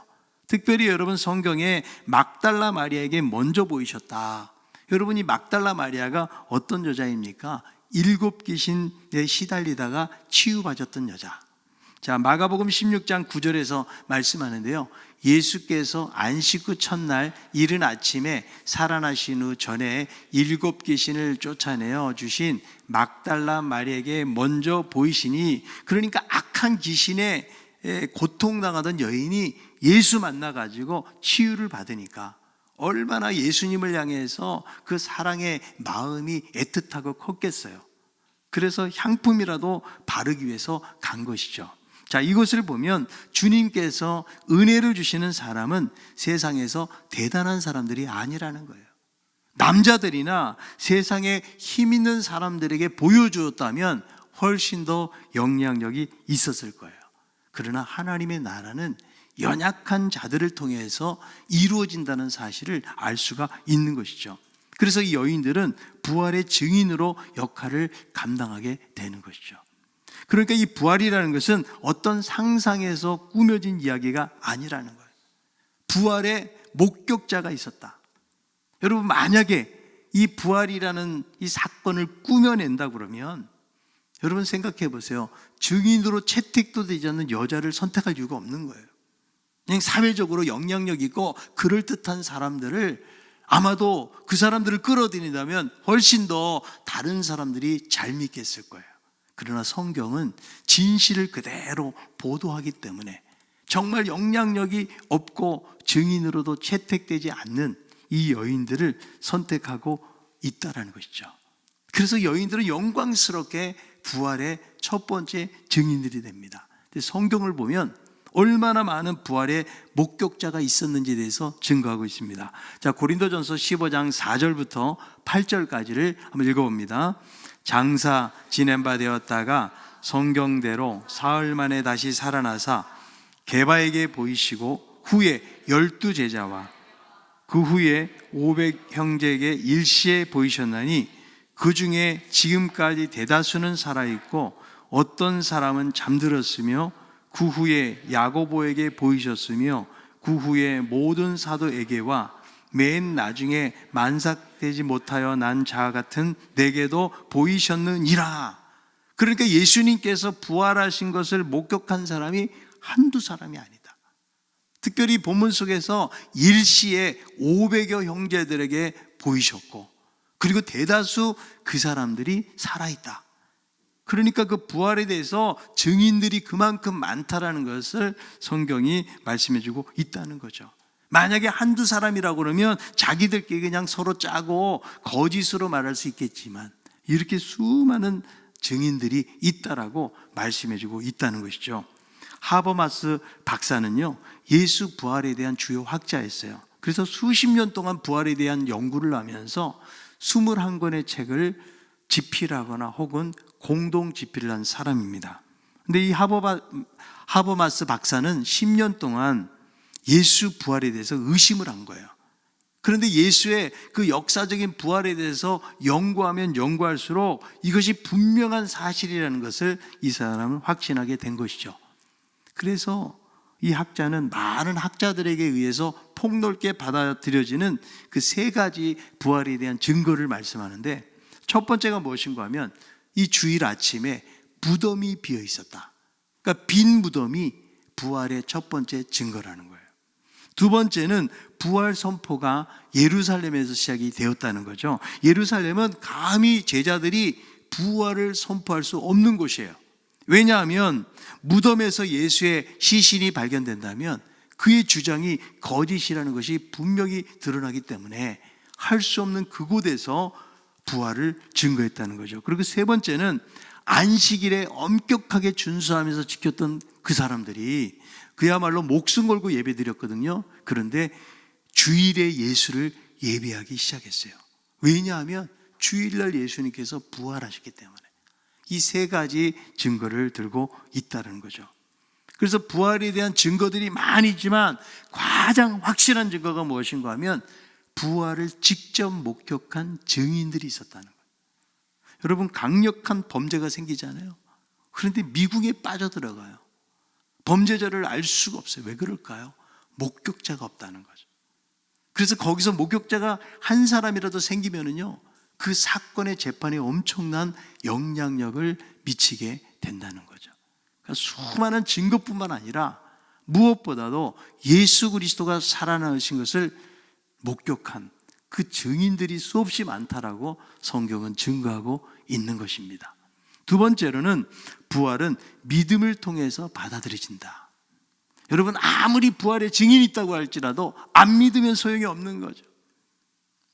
특별히 여러분, 성경에 막달라 마리아에게 먼저 보이셨다. 여러분, 이 막달라 마리아가 어떤 여자입니까? 7 귀신에 시달리다가 치유받았던 여자. 자, 마가복음 16장 9절에서 말씀하는데요, 예수께서 안식 후 첫날 이른 아침에 살아나신 후 전에 7 귀신을 쫓아내어 주신 막달라 마리아에게 먼저 보이시니, 그러니까 악한 귀신에 고통당하던 여인이 예수 만나가지고 치유를 받으니까 얼마나 예수님을 향해서 그 사랑의 마음이 애틋하고 컸겠어요. 그래서 향품이라도 바르기 위해서 간 것이죠. 자, 이것을 보면 주님께서 은혜를 주시는 사람은 세상에서 대단한 사람들이 아니라는 거예요. 남자들이나 세상에 힘 있는 사람들에게 보여주었다면 훨씬 더 영향력이 있었을 거예요. 그러나 하나님의 나라는 연약한 자들을 통해서 이루어진다는 사실을 알 수가 있는 것이죠. 그래서 이 여인들은 부활의 증인으로 역할을 감당하게 되는 것이죠. 그러니까 이 부활이라는 것은 어떤 상상에서 꾸며진 이야기가 아니라는 거예요. 부활의 목격자가 있었다. 여러분, 만약에 이 부활이라는 이 사건을 꾸며낸다 그러면 여러분 생각해 보세요. 증인으로 채택도 되지 않는 여자를 선택할 이유가 없는 거예요. 그냥 사회적으로 영향력 있고 그럴듯한 사람들을, 아마도 그 사람들을 끌어들인다면 훨씬 더 다른 사람들이 잘 믿겠을 거예요. 그러나 성경은 진실을 그대로 보도하기 때문에 정말 영향력이 없고 증인으로도 채택되지 않는 이 여인들을 선택하고 있다라는 것이죠. 그래서 여인들은 영광스럽게 부활의 첫 번째 증인들이 됩니다. 성경을 보면 얼마나 많은 부활의 목격자가 있었는지에 대해서 증거하고 있습니다. 자, 고린도전서 15장 4절부터 8절까지를 한번 읽어봅니다. 장사 지낸 바 되었다가 성경대로 사흘 만에 다시 살아나사 게바에게 보이시고 후에 12 제자와 그 후에 500 형제에게 일시에 보이셨나니 그 중에 지금까지 대다수는 살아있고 어떤 사람은 잠들었으며 그 후에 야고보에게 보이셨으며 그 후에 모든 사도에게와 맨 나중에 만삭되지 못하여 난 자 같은 내게도 보이셨느니라. 그러니까 예수님께서 부활하신 것을 목격한 사람이 한두 사람이 아니다. 특별히 본문 속에서 일시에 500여 형제들에게 보이셨고, 그리고 대다수 그 사람들이 살아있다. 그러니까 그 부활에 대해서 증인들이 그만큼 많다라는 것을 성경이 말씀해 주고 있다는 거죠. 만약에 한두 사람이라고 그러면 자기들끼리 그냥 서로 짜고 거짓으로 말할 수 있겠지만 이렇게 수많은 증인들이 있다라고 말씀해 주고 있다는 것이죠. 하버마스 박사는요, 예수 부활에 대한 주요 학자였어요. 그래서 수십 년 동안 부활에 대한 연구를 하면서 21권의 책을 집필하거나 혹은 공동 집필을 한 사람입니다. 근데 이 하버마스 박사는 10년 동안 예수 부활에 대해서 의심을 한 거예요. 그런데 예수의 그 역사적인 부활에 대해서 연구하면 연구할수록 이것이 분명한 사실이라는 것을 이 사람은 확신하게 된 것이죠. 그래서 이 학자는 많은 학자들에게 의해서 폭넓게 받아들여지는 그 세 가지 부활에 대한 증거를 말씀하는데, 첫 번째가 무엇인가 하면 이 주일 아침에 무덤이 비어 있었다. 그러니까 빈 무덤이 부활의 첫 번째 증거라는 거예요. 두 번째는 부활 선포가 예루살렘에서 시작이 되었다는 거죠. 예루살렘은 감히 제자들이 부활을 선포할 수 없는 곳이에요. 왜냐하면 무덤에서 예수의 시신이 발견된다면 그의 주장이 거짓이라는 것이 분명히 드러나기 때문에 할 수 없는 그곳에서 부활을 증거했다는 거죠. 그리고 세 번째는 안식일에 엄격하게 준수하면서 지켰던 그 사람들이 그야말로 목숨 걸고 예배드렸거든요. 그런데 주일에 예수를 예배하기 시작했어요. 왜냐하면 주일날 예수님께서 부활하셨기 때문에. 이 세 가지 증거를 들고 있다는 거죠. 그래서 부활에 대한 증거들이 많이 있지만 가장 확실한 증거가 무엇인가 하면 부활을 직접 목격한 증인들이 있었다는 거예요. 여러분, 강력한 범죄가 생기잖아요. 그런데 미궁에 빠져들어가요. 범죄자를 알 수가 없어요. 왜 그럴까요? 목격자가 없다는 거죠. 그래서 거기서 목격자가 한 사람이라도 생기면은요, 그 사건의 재판에 엄청난 영향력을 미치게 된다는 거죠. 그러니까 수많은 증거뿐만 아니라 무엇보다도 예수 그리스도가 살아나신 것을 목격한 그 증인들이 수없이 많다라고 성경은 증거하고 있는 것입니다. 두 번째로는 부활은 믿음을 통해서 받아들여진다. 여러분, 아무리 부활의 증인이 있다고 할지라도 안 믿으면 소용이 없는 거죠.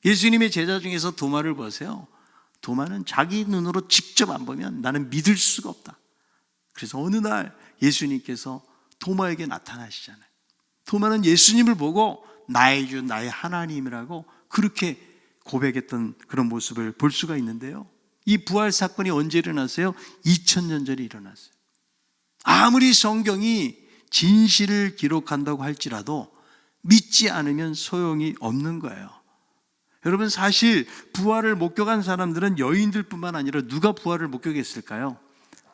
예수님의 제자 중에서 도마를 보세요. 도마는 자기 눈으로 직접 안 보면 나는 믿을 수가 없다. 그래서 어느 날 예수님께서 도마에게 나타나시잖아요. 도마는 예수님을 보고 나의 주, 나의 하나님이라고 그렇게 고백했던 그런 모습을 볼 수가 있는데요. 이 부활 사건이 언제 일어났어요? 2000년 전에 일어났어요. 아무리 성경이 진실을 기록한다고 할지라도 믿지 않으면 소용이 없는 거예요. 여러분, 사실 부활을 목격한 사람들은 여인들뿐만 아니라 누가 부활을 목격했을까요?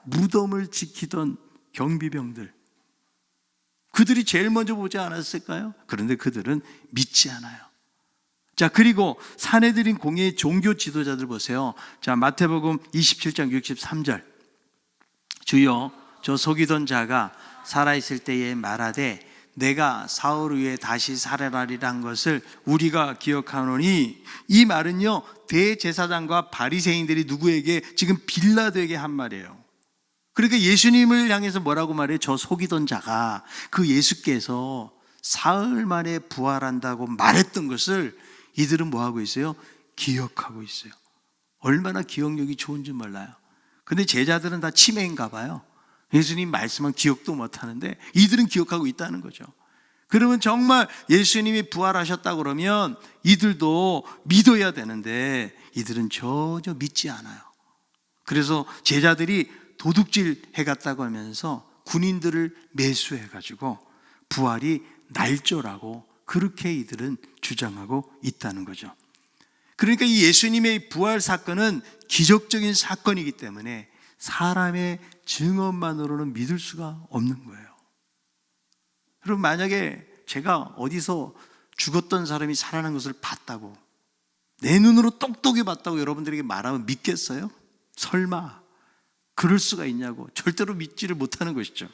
무덤을 지키던 경비병들, 그들이 제일 먼저 보지 않았을까요? 그런데 그들은 믿지 않아요. 자, 그리고 사내들인 공예의 종교 지도자들 보세요. 자, 마태복음 27장 63절. 주여, 저 속이던 자가 살아있을 때에 말하되 내가 사흘 후에 다시 살아나리란 것을 우리가 기억하노니, 이 말은요, 대제사장과 바리새인들이 누구에게? 지금 빌라도에게 한 말이에요. 그러니까 예수님을 향해서 뭐라고 말해요? 저 속이던 자가, 그 예수께서 사흘 만에 부활한다고 말했던 것을 이들은 뭐하고 있어요? 기억하고 있어요. 얼마나 기억력이 좋은지 몰라요. 근데 제자들은 다 치매인가 봐요. 예수님 말씀은 기억도 못하는데 이들은 기억하고 있다는 거죠. 그러면 정말 예수님이 부활하셨다 그러면 이들도 믿어야 되는데 이들은 전혀 믿지 않아요. 그래서 제자들이 도둑질 해갔다고 하면서 군인들을 매수해가지고 부활이 날조라고 그렇게 이들은 주장하고 있다는 거죠. 그러니까 이 예수님의 부활 사건은 기적적인 사건이기 때문에 사람의 증언만으로는 믿을 수가 없는 거예요. 여러분, 만약에 제가 어디서 죽었던 사람이 살아난 것을 봤다고, 내 눈으로 똑똑히 봤다고 여러분들에게 말하면 믿겠어요? 설마 그럴 수가 있냐고. 절대로 믿지를 못하는 것이죠.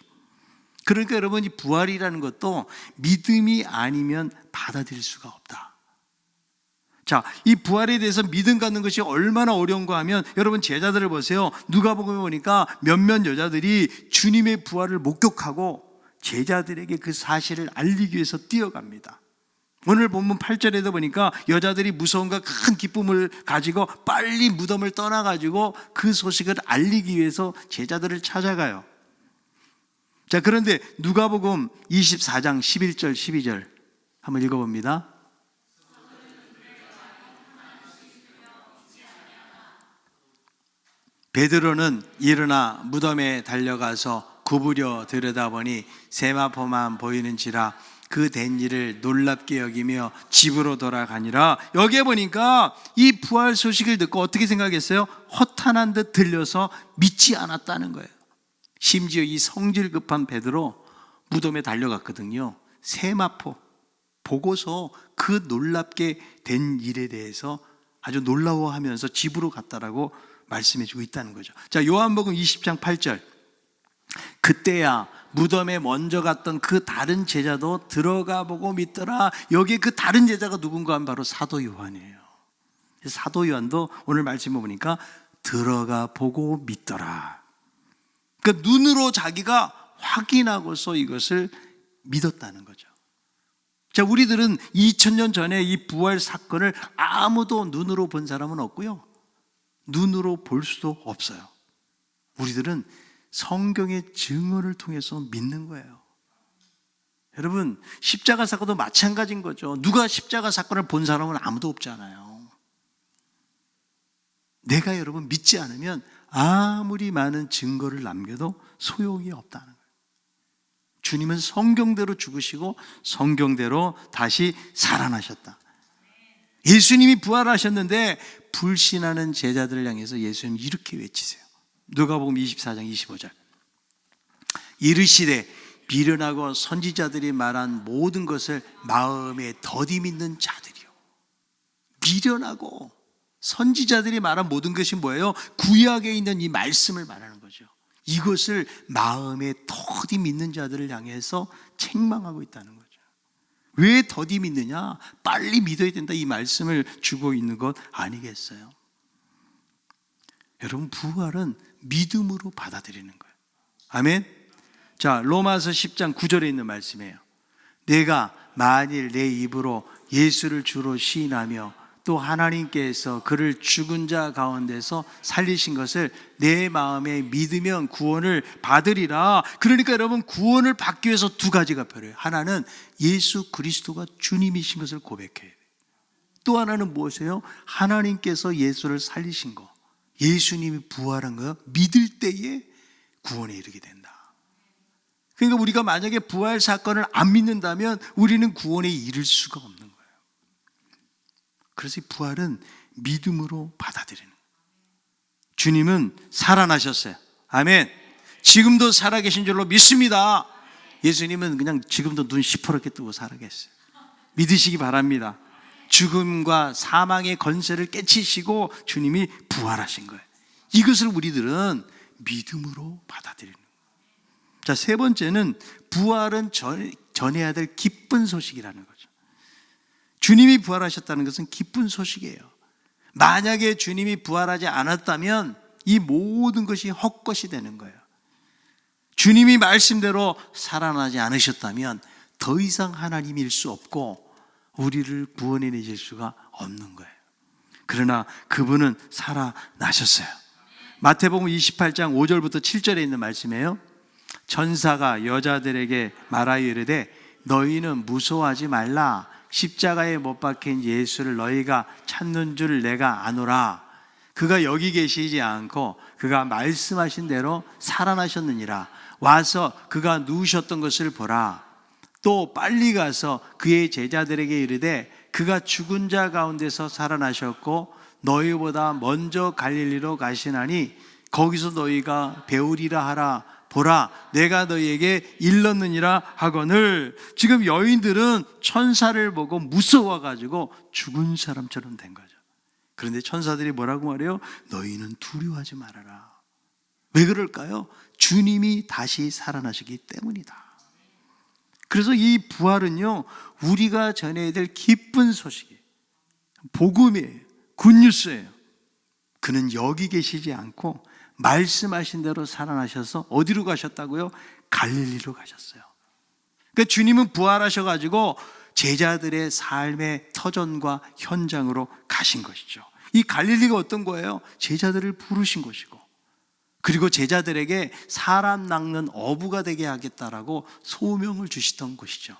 그러니까 여러분, 이 부활이라는 것도 믿음이 아니면 받아들일 수가 없다. 자, 이 부활에 대해서 믿음 갖는 것이 얼마나 어려운가 하면 여러분 제자들을 보세요. 누가복음에 보니까 몇몇 여자들이 주님의 부활을 목격하고 제자들에게 그 사실을 알리기 위해서 뛰어갑니다. 오늘 본문 8절에도 보니까 여자들이 무서움과 큰 기쁨을 가지고 빨리 무덤을 떠나가지고 그 소식을 알리기 위해서 제자들을 찾아가요. 자, 그런데 누가복음 24장 11절 12절 한번 읽어봅니다. 베드로는 일어나 무덤에 달려가서 구부려 들여다보니 세마포만 보이는지라 그 된 일을 놀랍게 여기며 집으로 돌아가니라. 여기에 보니까 이 부활 소식을 듣고 어떻게 생각했어요? 허탄한 듯 들려서 믿지 않았다는 거예요. 심지어 이 성질 급한 베드로 무덤에 달려갔거든요. 세마포 보고서 그 놀랍게 된 일에 대해서 아주 놀라워하면서 집으로 갔다라고 말씀해주고 있다는 거죠. 자, 요한복음 20장 8절. 그때야 무덤에 먼저 갔던 그 다른 제자도 들어가 보고 믿더라. 여기에 그 다른 제자가 누군가 하면 바로 사도 요한이에요. 사도 요한도 오늘 말씀을 보니까 들어가 보고 믿더라. 그러니까 눈으로 자기가 확인하고서 이것을 믿었다는 거죠. 자, 우리들은 2000년 전에 이 부활 사건을 아무도 눈으로 본 사람은 없고요, 눈으로 볼 수도 없어요. 우리들은 성경의 증언을 통해서 믿는 거예요. 여러분, 십자가 사건도 마찬가지인 거죠. 누가 십자가 사건을 본 사람은 아무도 없잖아요. 내가 여러분 믿지 않으면 아무리 많은 증거를 남겨도 소용이 없다는 거예요. 주님은 성경대로 죽으시고 성경대로 다시 살아나셨다. 예수님이 부활하셨는데 불신하는 제자들을 향해서 예수님이 이렇게 외치세요. 누가복음 24장 25절. 이르시되 미련하고 선지자들이 말한 모든 것을 마음에 더디 믿는 자들이요. 미련하고 선지자들이 말한 모든 것이 뭐예요? 구약에 있는 이 말씀을 말하는 거죠. 이것을 마음에 더디 믿는 자들을 향해서 책망하고 있다는 거죠. 왜 더디 믿느냐? 빨리 믿어야 된다, 이 말씀을 주고 있는 것 아니겠어요? 여러분, 부활은 믿음으로 받아들이는 거예요. 아멘. 자, 로마서 10장 9절에 있는 말씀이에요. 내가 만일 내 입으로 예수를 주로 시인하며 또 하나님께서 그를 죽은 자 가운데서 살리신 것을 내 마음에 믿으면 구원을 받으리라. 그러니까 여러분, 구원을 받기 위해서 두 가지가 필요해요. 하나는 예수 그리스도가 주님이신 것을 고백해야 돼요. 또 하나는 무엇이에요? 하나님께서 예수를 살리신 거, 예수님이 부활한 거 믿을 때에 구원에 이르게 된다. 그러니까 우리가 만약에 부활 사건을 안 믿는다면 우리는 구원에 이를 수가 없는 거예요. 그래서 이 부활은 믿음으로 받아들이는 거예요. 주님은 살아나셨어요. 아멘. 지금도 살아계신 줄로 믿습니다. 예수님은 그냥 지금도 눈 시퍼렇게 뜨고 살아계세요. 믿으시기 바랍니다. 죽음과 사망의 권세를 깨치시고 주님이 부활하신 거예요. 이것을 우리들은 믿음으로 받아들이는 거예요. 자, 세 번째는 부활은 전해야 될 기쁜 소식이라는 거죠. 주님이 부활하셨다는 것은 기쁜 소식이에요. 만약에 주님이 부활하지 않았다면 이 모든 것이 헛것이 되는 거예요. 주님이 말씀대로 살아나지 않으셨다면 더 이상 하나님일 수 없고 우리를 구원해 내실 수가 없는 거예요. 그러나 그분은 살아나셨어요. 마태복음 28장 5절부터 7절에 있는 말씀이에요. 천사가 여자들에게 말하여 이르되 너희는 무서워하지 말라. 십자가에 못 박힌 예수를 너희가 찾는 줄 내가 아노라. 그가 여기 계시지 않고 그가 말씀하신 대로 살아나셨느니라. 와서 그가 누우셨던 것을 보라. 또 빨리 가서 그의 제자들에게 이르되 그가 죽은 자 가운데서 살아나셨고 너희보다 먼저 갈릴리로 가시나니 거기서 너희가 배우리라 하라. 보라, 내가 너희에게 일렀느니라 하거늘. 지금 여인들은 천사를 보고 무서워가지고 죽은 사람처럼 된 거죠. 그런데 천사들이 뭐라고 말해요? 너희는 두려워하지 말아라. 왜 그럴까요? 주님이 다시 살아나시기 때문이다. 그래서 이 부활은요, 우리가 전해야 될 기쁜 소식이에요. 복음이에요. 굿뉴스예요. 그는 여기 계시지 않고 말씀하신 대로 살아나셔서 어디로 가셨다고요? 갈릴리로 가셨어요. 그러니까 주님은 부활하셔가지고 제자들의 삶의 터전과 현장으로 가신 것이죠. 이 갈릴리가 어떤 거예요? 제자들을 부르신 것이고, 그리고 제자들에게 사람 낚는 어부가 되게 하겠다라고 소명을 주시던 것이죠.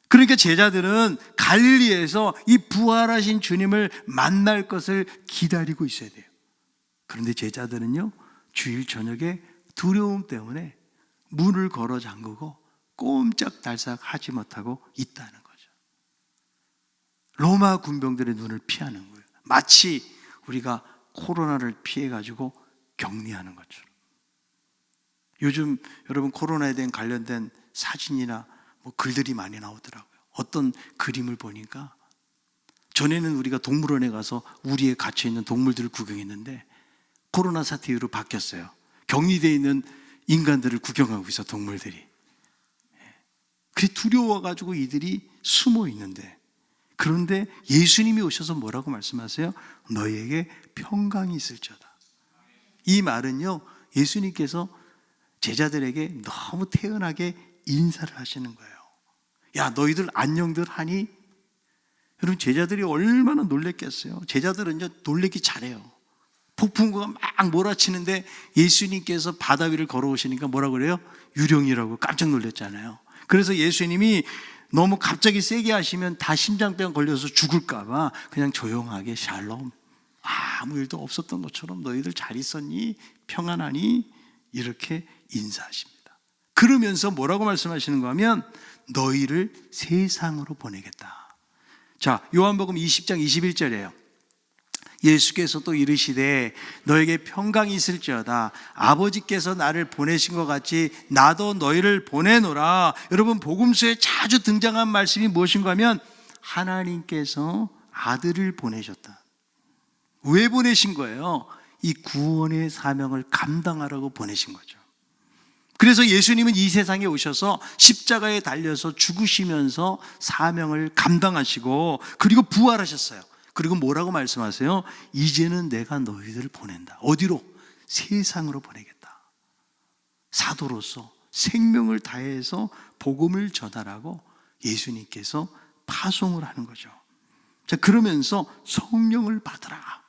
그러니까 제자들은 갈릴리에서 이 부활하신 주님을 만날 것을 기다리고 있어야 돼요. 그런데 제자들은요, 주일 저녁에 두려움 때문에 문을 걸어 잠그고 꼼짝달싹 하지 못하고 있다는 거죠. 로마 군병들의 눈을 피하는 거예요. 마치 우리가 코로나를 피해가지고 격리하는 것처럼. 요즘 여러분 코로나에 대한 관련된 사진이나 글들이 많이 나오더라고요. 어떤 그림을 보니까, 전에는 우리가 동물원에 가서 우리에 갇혀있는 동물들을 구경했는데 코로나 사태 이후로 바뀌었어요. 격리되어 있는 인간들을 구경하고 있어, 동물들이. 그래 두려워가지고 이들이 숨어 있는데, 그런데 예수님이 오셔서 뭐라고 말씀하세요? 너희에게 평강이 있을지어다. 이 말은요, 예수님께서 제자들에게 너무 태연하게 인사를 하시는 거예요. 야, 너희들 안녕들 하니? 여러분, 제자들이 얼마나 놀랬겠어요. 제자들은 이제 놀래기 잘해요. 폭풍우가 막 몰아치는데 예수님께서 바다 위를 걸어오시니까 뭐라고 그래요? 유령이라고 깜짝 놀랐잖아요. 그래서 예수님이 너무 갑자기 세게 하시면 다 심장병 걸려서 죽을까 봐 그냥 조용하게 샬롬, 아무 일도 없었던 것처럼 너희들 잘 있었니? 평안하니? 이렇게 인사하십니다. 그러면서 뭐라고 말씀하시는 거 하면 너희를 세상으로 보내겠다. 자, 요한복음 20장 21절이에요. 예수께서 또 이르시되 너에게 평강이 있을지어다. 아버지께서 나를 보내신 것 같이 나도 너희를 보내노라. 여러분, 복음서에 자주 등장한 말씀이 무엇인가 하면 하나님께서 아들을 보내셨다. 왜 보내신 거예요? 이 구원의 사명을 감당하라고 보내신 거죠. 그래서 예수님은 이 세상에 오셔서 십자가에 달려서 죽으시면서 사명을 감당하시고, 그리고 부활하셨어요. 그리고 뭐라고 말씀하세요? 이제는 내가 너희들을 보낸다. 어디로? 세상으로 보내겠다. 사도로서 생명을 다해서 복음을 전하라고 예수님께서 파송을 하는 거죠. 자, 그러면서 성령을 받으라.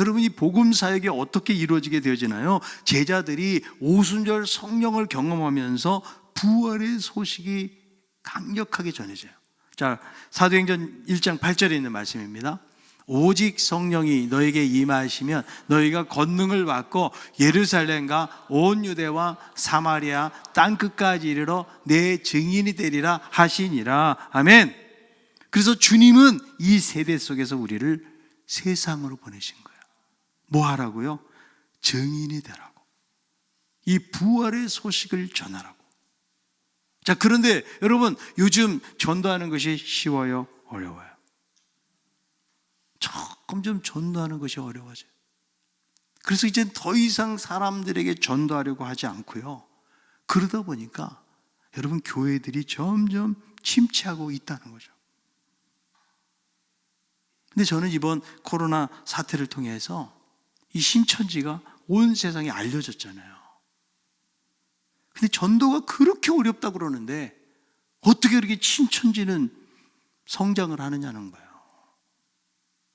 여러분, 이 복음 사역이 어떻게 이루어지게 되어지나요? 제자들이 오순절 성령을 경험하면서 부활의 소식이 강력하게 전해져요. 자, 사도행전 1장 8절에 있는 말씀입니다. 오직 성령이 너에게 임하시면 너희가 권능을 받고 예루살렘과 온 유대와 사마리아 땅끝까지 이르러 내 증인이 되리라 하시니라. 아멘. 그래서 주님은 이 세대 속에서 우리를 세상으로 보내신 거예요. 뭐 하라고요? 증인이 되라고. 이 부활의 소식을 전하라고. 자, 그런데 여러분, 요즘 전도하는 것이 쉬워요? 어려워요? 조금 좀 전도하는 것이 어려워져요. 그래서 이제 더 이상 사람들에게 전도하려고 하지 않고요. 그러다 보니까 여러분, 교회들이 점점 침체하고 있다는 거죠. 근데 저는 이번 코로나 사태를 통해서 이 신천지가 온 세상에 알려졌잖아요. 근데 전도가 그렇게 어렵다고 그러는데 어떻게 그렇게 신천지는 성장을 하느냐는 거예요.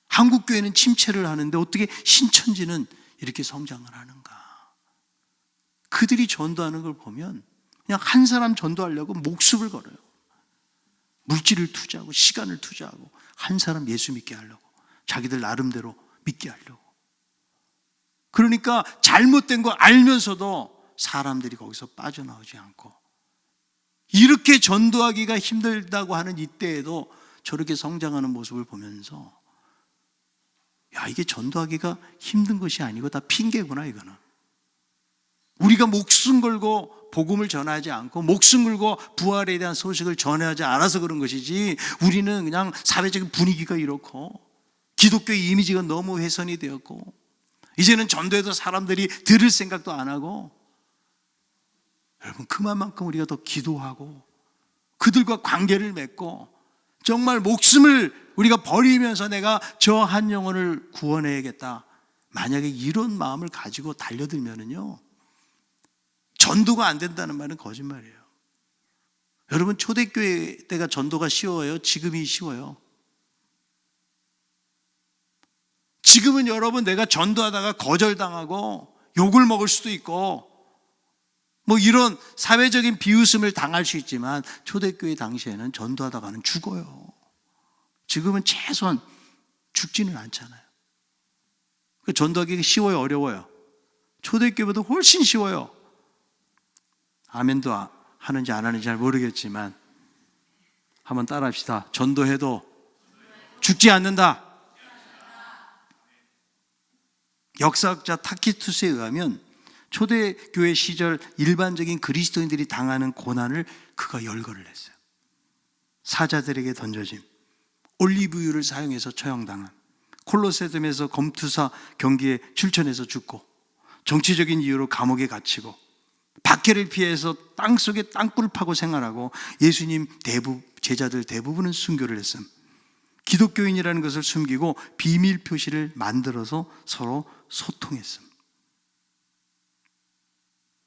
한국교회는 침체를 하는데 어떻게 신천지는 이렇게 성장을 하는가. 그들이 전도하는 걸 보면 그냥 한 사람 전도하려고 목숨을 걸어요. 물질을 투자하고 시간을 투자하고 한 사람 예수 믿게 하려고, 자기들 나름대로 믿게 하려고. 그러니까 잘못된 거 알면서도 사람들이 거기서 빠져나오지 않고, 이렇게 전도하기가 힘들다고 하는 이때에도 저렇게 성장하는 모습을 보면서, 야, 이게 전도하기가 힘든 것이 아니고 다 핑계구나, 이거는. 우리가 목숨 걸고 복음을 전하지 않고 목숨 걸고 부활에 대한 소식을 전하지 않아서 그런 것이지, 우리는 그냥 사회적인 분위기가 이렇고 기독교의 이미지가 너무 훼손이 되었고 이제는 전도해도 사람들이 들을 생각도 안 하고, 여러분, 그만큼 우리가 더 기도하고 그들과 관계를 맺고 정말 목숨을 우리가 버리면서 내가 저 한 영혼을 구원해야겠다. 만약에 이런 마음을 가지고 달려들면은요, 전도가 안 된다는 말은 거짓말이에요. 여러분, 초대교회 때가 전도가 쉬워요? 지금이 쉬워요? 지금은 여러분, 내가 전도하다가 거절당하고 욕을 먹을 수도 있고 뭐 이런 사회적인 비웃음을 당할 수 있지만, 초대교회 당시에는 전도하다가는 죽어요. 지금은 최소한 죽지는 않잖아요. 전도하기 쉬워요, 어려워요? 초대교회보다 훨씬 쉬워요. 아멘도 하는지 안 하는지 잘 모르겠지만 한번 따라합시다. 전도해도 죽지 않는다. 역사학자 타키투스에 의하면 초대교회 시절 일반적인 그리스도인들이 당하는 고난을 그가 열거를 했어요. 사자들에게 던져짐, 올리브유를 사용해서 처형당함, 콜로세움에서 검투사 경기에 출전해서 죽고, 정치적인 이유로 감옥에 갇히고, 박해를 피해서 땅속에 땅굴을 파고 생활하고, 예수님 제자들 대부분은 순교를 했음, 기독교인이라는 것을 숨기고 비밀 표시를 만들어서 서로 소통했음.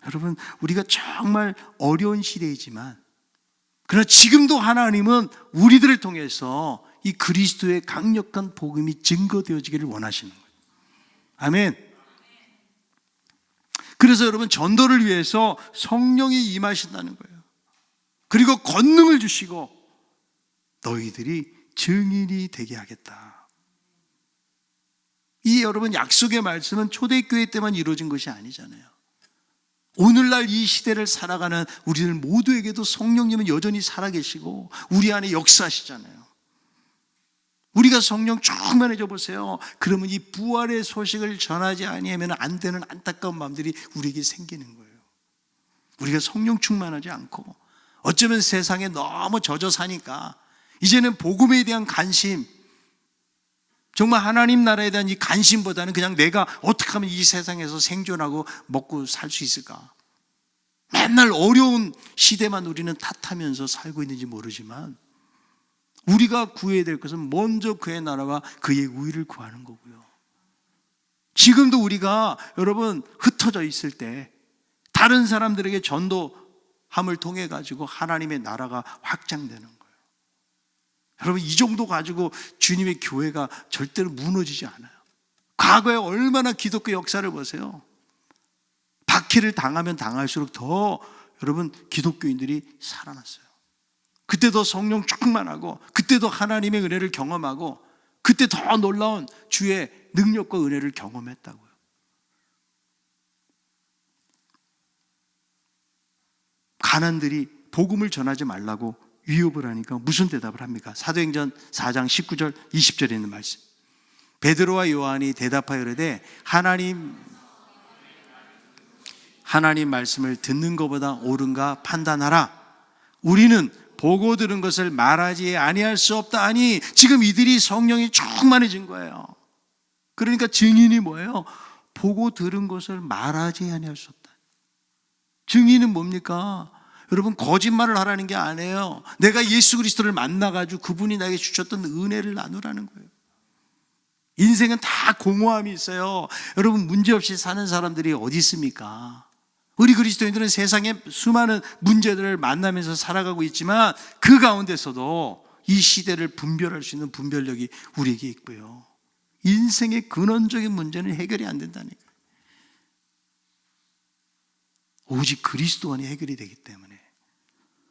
여러분, 우리가 정말 어려운 시대이지만, 그러나 지금도 하나님은 우리들을 통해서 이 그리스도의 강력한 복음이 증거되어지기를 원하시는 거예요. 아멘. 그래서 여러분, 전도를 위해서 성령이 임하신다는 거예요. 그리고 권능을 주시고 너희들이 증인이 되게 하겠다. 이 여러분, 약속의 말씀은 초대교회 때만 이루어진 것이 아니잖아요. 오늘날 이 시대를 살아가는 우리들 모두에게도 성령님은 여전히 살아계시고 우리 안에 역사하시잖아요. 우리가 성령 충만해져 보세요. 그러면 이 부활의 소식을 전하지 아니하면 안 되는 안타까운 마음들이 우리에게 생기는 거예요. 우리가 성령 충만하지 않고 어쩌면 세상에 너무 젖어 사니까 이제는 복음에 대한 관심, 정말 하나님 나라에 대한 이 관심보다는 그냥 내가 어떻게 하면 이 세상에서 생존하고 먹고 살 수 있을까, 맨날 어려운 시대만 우리는 탓하면서 살고 있는지 모르지만, 우리가 구해야 될 것은 먼저 그의 나라와 그의 의를 구하는 거고요. 지금도 우리가 여러분 흩어져 있을 때 다른 사람들에게 전도함을 통해 가지고 하나님의 나라가 확장되는 거예요. 여러분, 이 정도 가지고 주님의 교회가 절대로 무너지지 않아요. 과거에 얼마나 기독교 역사를 보세요. 박해를 당하면 당할수록 더 여러분 기독교인들이 살아났어요. 그때도 성령 충만하고, 그때도 하나님의 은혜를 경험하고, 그때 더 놀라운 주의 능력과 은혜를 경험했다고요. 가난들이 복음을 전하지 말라고 위협을 하니까 무슨 대답을 합니까? 사도행전 4장 19절 20절에 있는 말씀. 베드로와 요한이 대답하여 이르되 하나님 말씀을 듣는 것보다 옳은가 판단하라. 우리는 보고 들은 것을 말하지 아니할 수 없다 하니, 지금 이들이 성령이 충만해진 거예요. 그러니까 증인이 뭐예요? 보고 들은 것을 말하지 아니할 수 없다. 증인은 뭡니까? 여러분, 거짓말을 하라는 게 아니에요. 내가 예수 그리스도를 만나가지고 그분이 나에게 주셨던 은혜를 나누라는 거예요. 인생은 다 공허함이 있어요. 여러분, 문제없이 사는 사람들이 어디 있습니까? 우리 그리스도인들은 세상에 수많은 문제들을 만나면서 살아가고 있지만, 그 가운데서도 이 시대를 분별할 수 있는 분별력이 우리에게 있고요. 인생의 근원적인 문제는 해결이 안 된다니까요. 오직 그리스도 안에 해결이 되기 때문에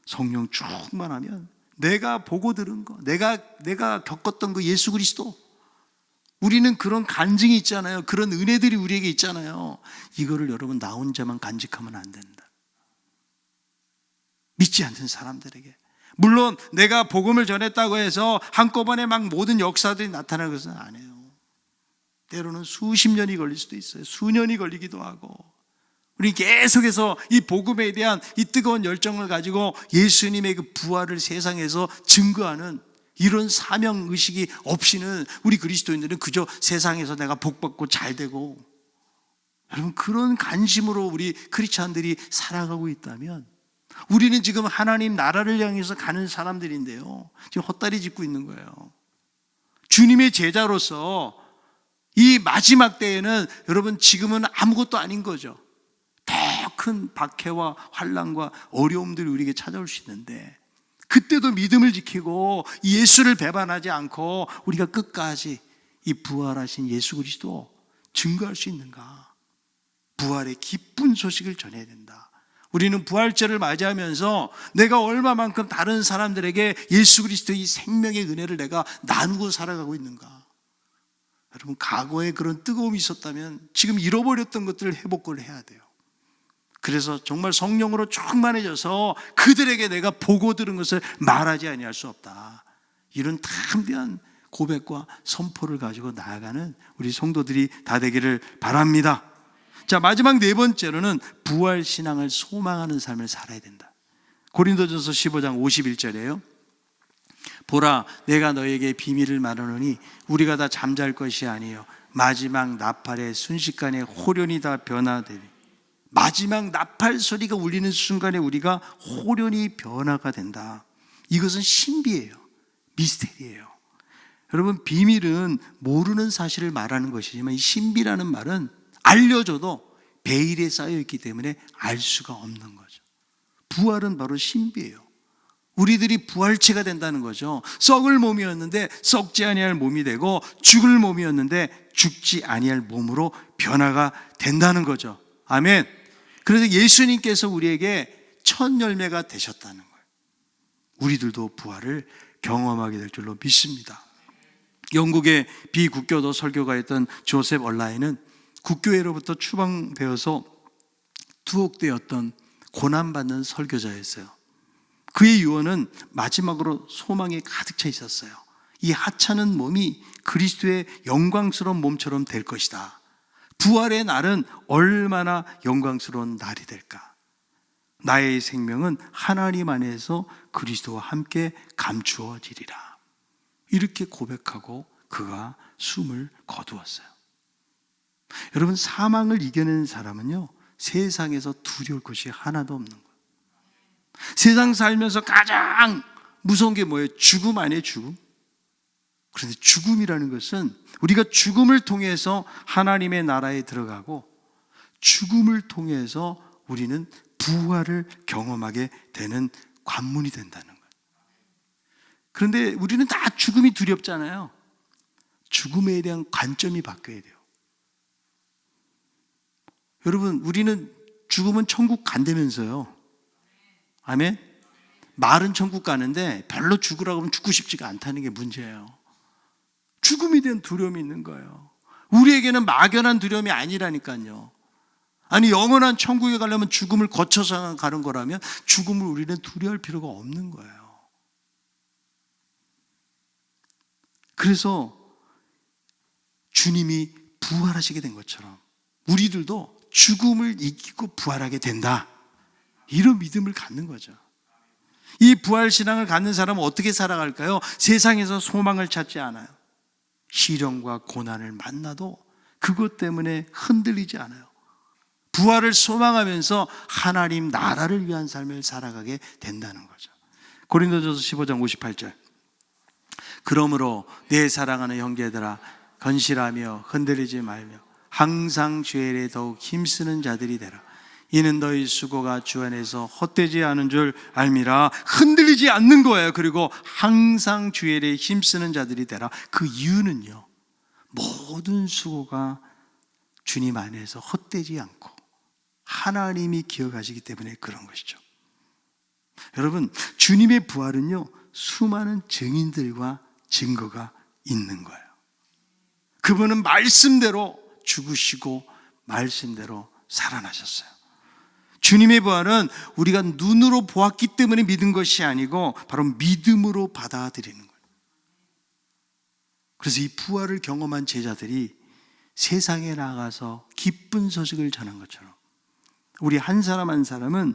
성령 충만하면 내가 보고 들은 거, 내가 겪었던 그 예수 그리스도, 우리는 그런 간증이 있잖아요. 그런 은혜들이 우리에게 있잖아요. 이거를 여러분 나 혼자만 간직하면 안 된다. 믿지 않는 사람들에게, 물론 내가 복음을 전했다고 해서 한꺼번에 막 모든 역사들이 나타나는 것은 아니에요. 때로는 수십 년이 걸릴 수도 있어요. 수년이 걸리기도 하고. 우리 계속해서 이 복음에 대한 이 뜨거운 열정을 가지고 예수님의 그 부활을 세상에서 증거하는 이런 사명의식이 없이는 우리 그리스도인들은 그저 세상에서 내가 복받고 잘되고, 여러분 그런 관심으로 우리 크리스찬들이 살아가고 있다면, 우리는 지금 하나님 나라를 향해서 가는 사람들인데요, 지금 헛다리 짚고 있는 거예요. 주님의 제자로서 이 마지막 때에는 여러분 지금은 아무것도 아닌 거죠. 더 큰 박해와 환난과 어려움들이 우리에게 찾아올 수 있는데 그때도 믿음을 지키고 예수를 배반하지 않고 우리가 끝까지 이 부활하신 예수 그리스도 증거할 수 있는가? 부활의 기쁜 소식을 전해야 된다. 우리는 부활절을 맞이하면서 내가 얼마만큼 다른 사람들에게 예수 그리스도의 이 생명의 은혜를 내가 나누고 살아가고 있는가? 여러분, 과거에 그런 뜨거움이 있었다면 지금 잃어버렸던 것들을 회복을 해야 돼요. 그래서 정말 성령으로 충만해져서 그들에게 내가 보고 들은 것을 말하지 아니할 수 없다. 이런 담대한 고백과 선포를 가지고 나아가는 우리 성도들이 다 되기를 바랍니다. 자, 마지막 네 번째로는 부활 신앙을 소망하는 삶을 살아야 된다. 고린도전서 15장 51절이에요. 보라, 내가 너에게 비밀을 말하노니 우리가 다 잠잘 것이 아니요 마지막 나팔의 순식간에 호련히 다 변화되리. 마지막 나팔 소리가 울리는 순간에 우리가 호련히 변화가 된다. 이것은 신비예요. 미스테리예요. 여러분, 비밀은 모르는 사실을 말하는 것이지만 이 신비라는 말은 알려줘도 베일에 쌓여 있기 때문에 알 수가 없는 거죠. 부활은 바로 신비예요. 우리들이 부활체가 된다는 거죠. 썩을 몸이었는데 썩지 아니할 몸이 되고 죽을 몸이었는데 죽지 아니할 몸으로 변화가 된다는 거죠. 아멘. 그래서 예수님께서 우리에게 첫 열매가 되셨다는 거예요. 우리들도 부활을 경험하게 될 줄로 믿습니다. 영국의 비국교도 설교가였던 조셉 얼라인은 국교회로부터 추방되어서 투옥되었던 고난받는 설교자였어요. 그의 유언은 마지막으로 소망에 가득 차 있었어요. 이 하찮은 몸이 그리스도의 영광스러운 몸처럼 될 것이다. 부활의 날은 얼마나 영광스러운 날이 될까? 나의 생명은 하나님 안에서 그리스도와 함께 감추어지리라. 이렇게 고백하고 그가 숨을 거두었어요. 여러분, 사망을 이겨낸 사람은요, 세상에서 두려울 것이 하나도 없는 거예요. 세상 살면서 가장 무서운 게 뭐예요? 죽음 아니에요, 죽음? 그런데 죽음이라는 것은 우리가 죽음을 통해서 하나님의 나라에 들어가고 죽음을 통해서 우리는 부활을 경험하게 되는 관문이 된다는 거예요. 그런데 우리는 다 죽음이 두렵잖아요. 죽음에 대한 관점이 바뀌어야 돼요. 여러분, 우리는 죽으면 천국 간다면서요. 아멘? 말은 천국 가는데 별로 죽으라고 하면 죽고 싶지가 않다는 게 문제예요. 죽음에 대한 두려움이 있는 거예요. 우리에게는 막연한 두려움이 아니라니까요. 아니, 영원한 천국에 가려면 죽음을 거쳐서 가는 거라면 죽음을 우리는 두려워할 필요가 없는 거예요. 그래서 주님이 부활하시게 된 것처럼 우리들도 죽음을 이기고 부활하게 된다. 이런 믿음을 갖는 거죠. 이 부활신앙을 갖는 사람은 어떻게 살아갈까요? 세상에서 소망을 찾지 않아요. 시련과 고난을 만나도 그것 때문에 흔들리지 않아요. 부활을 소망하면서 하나님 나라를 위한 삶을 살아가게 된다는 거죠. 고린도전서 15장 58절. 그러므로 내 사랑하는 형제들아, 건실하며 흔들리지 말며 항상 주의 일에 더욱 힘쓰는 자들이 되라. 이는 너희 수고가 주 안에서 헛되지 않은 줄 알미라. 흔들리지 않는 거예요. 그리고 항상 주의 일에 힘쓰는 자들이 되라. 그 이유는요, 모든 수고가 주님 안에서 헛되지 않고 하나님이 기억하시기 때문에 그런 것이죠. 여러분, 주님의 부활은요, 수많은 증인들과 증거가 있는 거예요. 그분은 말씀대로 죽으시고 말씀대로 살아나셨어요. 주님의 부활은 우리가 눈으로 보았기 때문에 믿은 것이 아니고 바로 믿음으로 받아들이는 거예요. 그래서 이 부활을 경험한 제자들이 세상에 나가서 기쁜 소식을 전한 것처럼 우리 한 사람 한 사람은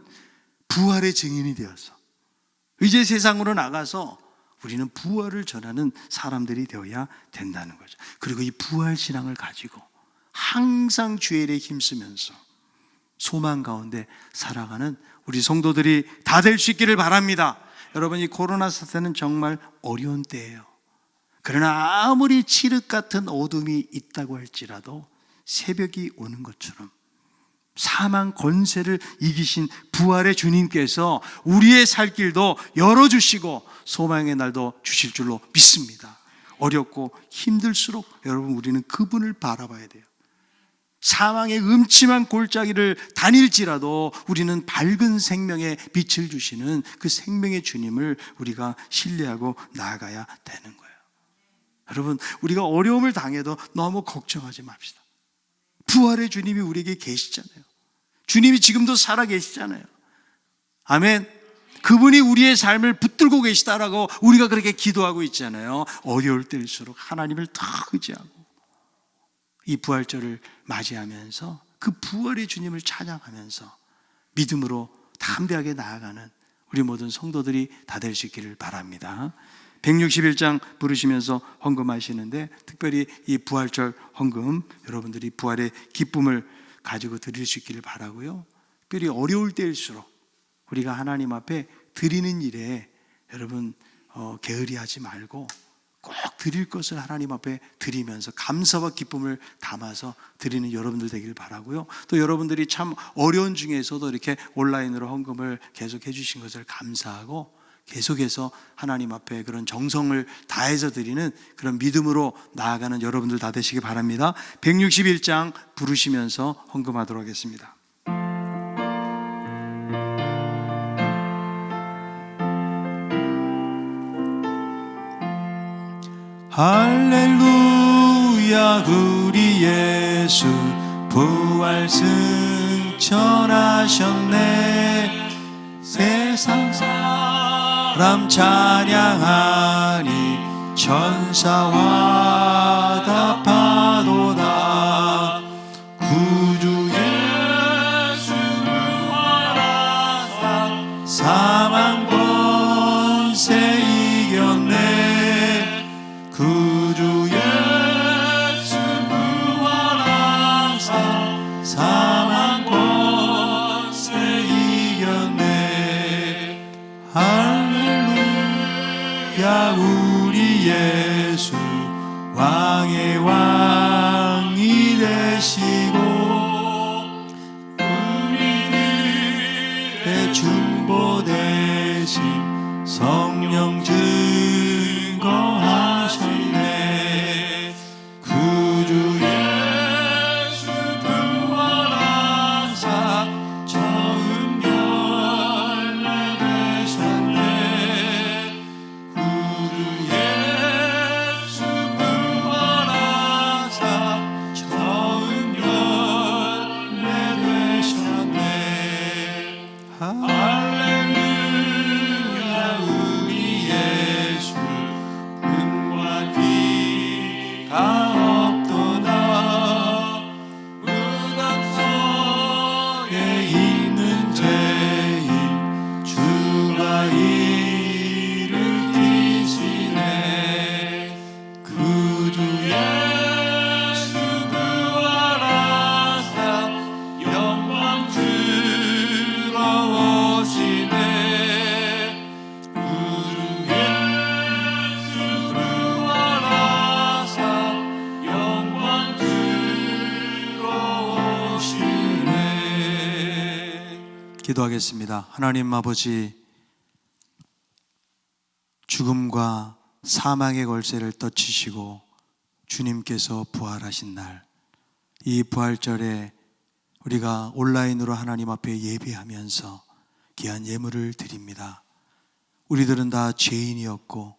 부활의 증인이 되어서 이제 세상으로 나가서 우리는 부활을 전하는 사람들이 되어야 된다는 거죠. 그리고 이 부활 신앙을 가지고 항상 주의 일에 힘쓰면서 소망 가운데 살아가는 우리 성도들이 다 될 수 있기를 바랍니다. 여러분, 이 코로나 사태는 정말 어려운 때예요. 그러나 아무리 칠흑 같은 어둠이 있다고 할지라도 새벽이 오는 것처럼 사망 권세를 이기신 부활의 주님께서 우리의 살 길도 열어주시고 소망의 날도 주실 줄로 믿습니다. 어렵고 힘들수록 여러분 우리는 그분을 바라봐야 돼요. 사망의 음침한 골짜기를 다닐지라도 우리는 밝은 생명의 빛을 주시는 그 생명의 주님을 우리가 신뢰하고 나아가야 되는 거예요. 여러분, 우리가 어려움을 당해도 너무 걱정하지 맙시다. 부활의 주님이 우리에게 계시잖아요. 주님이 지금도 살아 계시잖아요. 아멘. 그분이 우리의 삶을 붙들고 계시다라고 우리가 그렇게 기도하고 있잖아요. 어려울 때일수록 하나님을 더 의지하고 이 부활절을 맞이하면서 그 부활의 주님을 찬양하면서 믿음으로 담대하게 나아가는 우리 모든 성도들이 다 될 수 있기를 바랍니다. 161장 부르시면서 헌금하시는데 특별히 이 부활절 헌금 여러분들이 부활의 기쁨을 가지고 드릴 수 있기를 바라고요. 특별히 어려울 때일수록 우리가 하나님 앞에 드리는 일에 여러분 게으리하지 말고 꼭 드릴 것을 하나님 앞에 드리면서 감사와 기쁨을 담아서 드리는 여러분들 되기를 바라고요. 또 여러분들이 참 어려운 중에서도 이렇게 온라인으로 헌금을 계속 해주신 것을 감사하고 계속해서 하나님 앞에 그런 정성을 다해서 드리는 그런 믿음으로 나아가는 여러분들 다 되시기 바랍니다. 161장 부르시면서 헌금하도록 하겠습니다. 할렐루야 우리 예수 부활 승천하셨네. 세상 사람 찬양하니 천사와 다 파도다. 구주 예수 부활하사 사망 권세 이겼네. 구주 예수 부활하사 사망 권세 이겼네. 할렐루야 우리 예수 왕의 왕이 되시고 우리들의 중보 대신 성령 증거하셨네. 구주 예수 부활하사 처음 열매 되셨네. 구주 예수 부활하사 처음 열매 되셨네. 할렐루야 우리 예수 은과 피가 없도다. 무덤 속에 있는 죄인 주가 일으키시네. 구주 예수 부활하사 영광 주러 오시네. 구주 예수 부활하사 영광 주러 오시네. 기도하겠습니다. 하나님 아버지, 죽음과 사망의 걸쇠를 떠치시고 주님께서 부활하신 날, 이 부활절에 우리가 온라인으로 하나님 앞에 예배하면서 귀한 예물을 드립니다. 우리들은 다 죄인이었고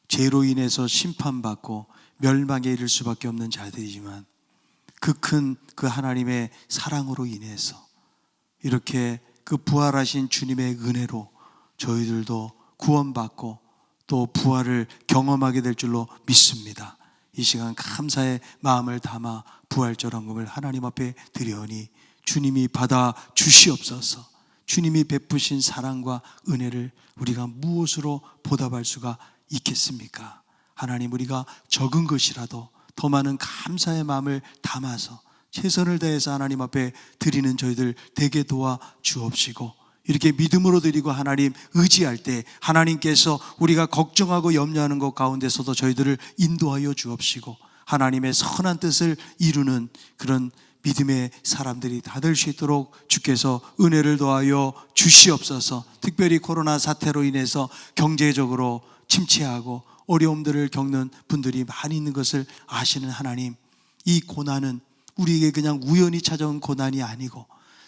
죄로 인해서 심판받고 멸망에 이를 수밖에 없는 자들이지만 그 큰 그 하나님의 사랑으로 인해서 이렇게 그 부활하신 주님의 은혜로 저희들도 구원받고 또 부활을 경험하게 될 줄로 믿습니다. 이 시간 감사의 마음을 담아 부활절 헌금을 하나님 앞에 드려오니 주님이 받아 주시옵소서. 주님이 베푸신 사랑과 은혜를 우리가 무엇으로 보답할 수가 있겠습니까? 하나님, 우리가 적은 것이라도 더 많은 감사의 마음을 담아서 최선을 다해서 하나님 앞에 드리는 저희들 되게 도와 주옵시고 이렇게 믿음으로 드리고 하나님 의지할 때 하나님께서 우리가 걱정하고 염려하는 것 가운데서도 저희들을 인도하여 주옵시고 하나님의 선한 뜻을 이루는 그런 믿음의 사람들이 다 될 수 있도록 주께서 은혜를 더하여 주시옵소서. 특별히 코로나 사태로 인해서 경제적으로 침체하고 어려움들을 겪는 분들이 많이 있는 것을 아시는 하나님, 이 고난은 우리에게 그냥 우연히 찾아온 고난이 아니고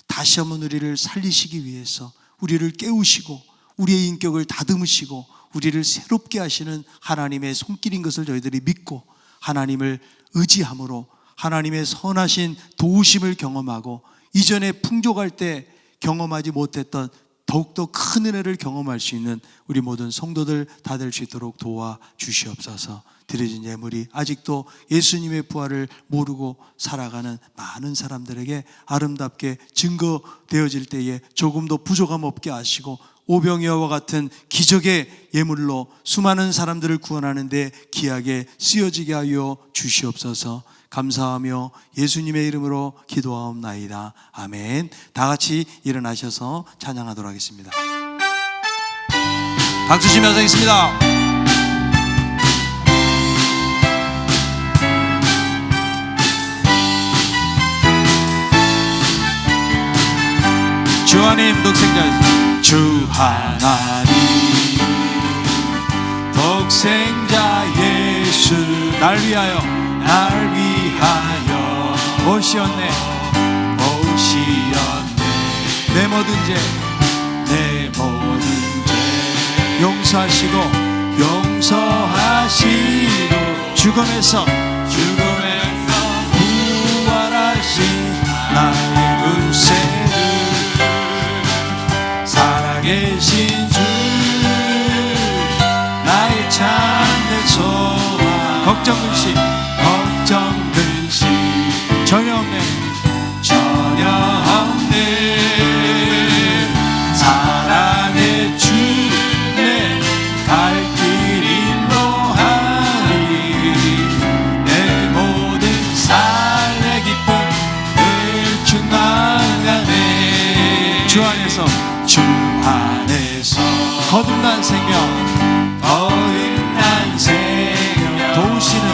다시 한번 우리를 살리시기 위해서 우리를 깨우시고 우리의 인격을 다듬으시고 우리를 새롭게 하시는 하나님의 손길인 것을 저희들이 믿고 하나님을 의지함으로 하나님의 선하신 도우심을 경험하고 이전에 풍족할 때 경험하지 못했던 더욱더 큰 은혜를 경험할 수 있는 우리 모든 성도들 다 될 수 있도록 도와주시옵소서. 드려진 예물이 아직도 예수님의 부활을 모르고 살아가는 많은 사람들에게 아름답게 증거되어질 때에 조금도 부족함 없게 하시고 오병이어와 같은 기적의 예물로 수많은 사람들을 구원하는 데 귀하게 쓰여지게 하여 주시옵소서. 감사하며 예수님의 이름으로 기도하옵나이다. 아멘. 다 같이 일어나셔서 찬양하도록 하겠습니다. 박수 치면서 있습니다. 주 하나님 독생자, 주 하나님 독생자 예수 날 위하여 오시었네 내 모든 죄 용서하시고 죽음에서 부활하신 나의 문세를 살아계신 주 나의 참된 소망 걱정 근심 전혀 없네 사랑의 주 내 갈 길 인도하리 내 모든 삶의 기쁨 늘 충만하네 주 안에서 거듭난 생명 도우시는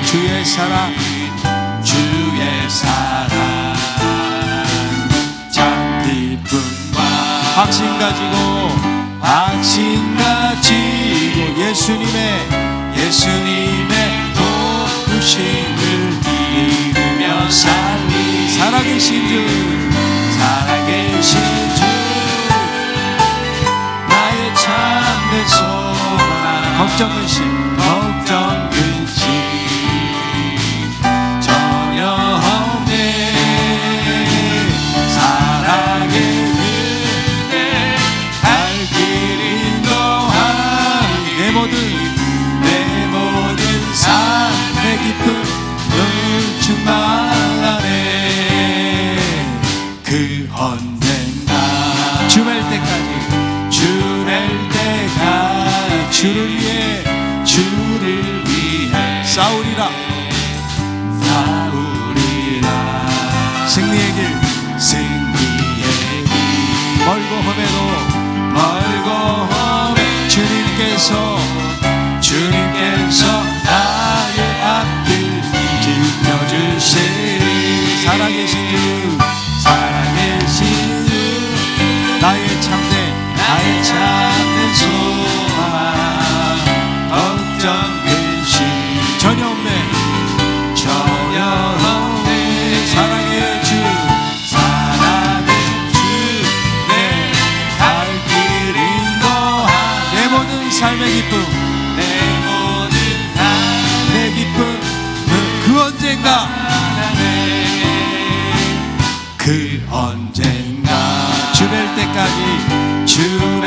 주의 사랑 참 기쁨과 확신 가지고 예수님의 도우심을 이루며 살리 살아계신 주 나의 참된 소망 걱정 근심 내 모든 삶의 기쁨 늘 충만하네 그 언젠가 주 뵐 때까지 주를 위해 싸우리라 승리의 길 멀고 험해도 주님께서 나의 앞길 지켜주시리 살아계신 주 나의 참된 소망 걱정 근심 전혀 없네 사랑의 주 내 갈 길 인도하 내 모든 삶의 기쁨 내 기쁨 그 언젠가 주 뵐 때까지 주를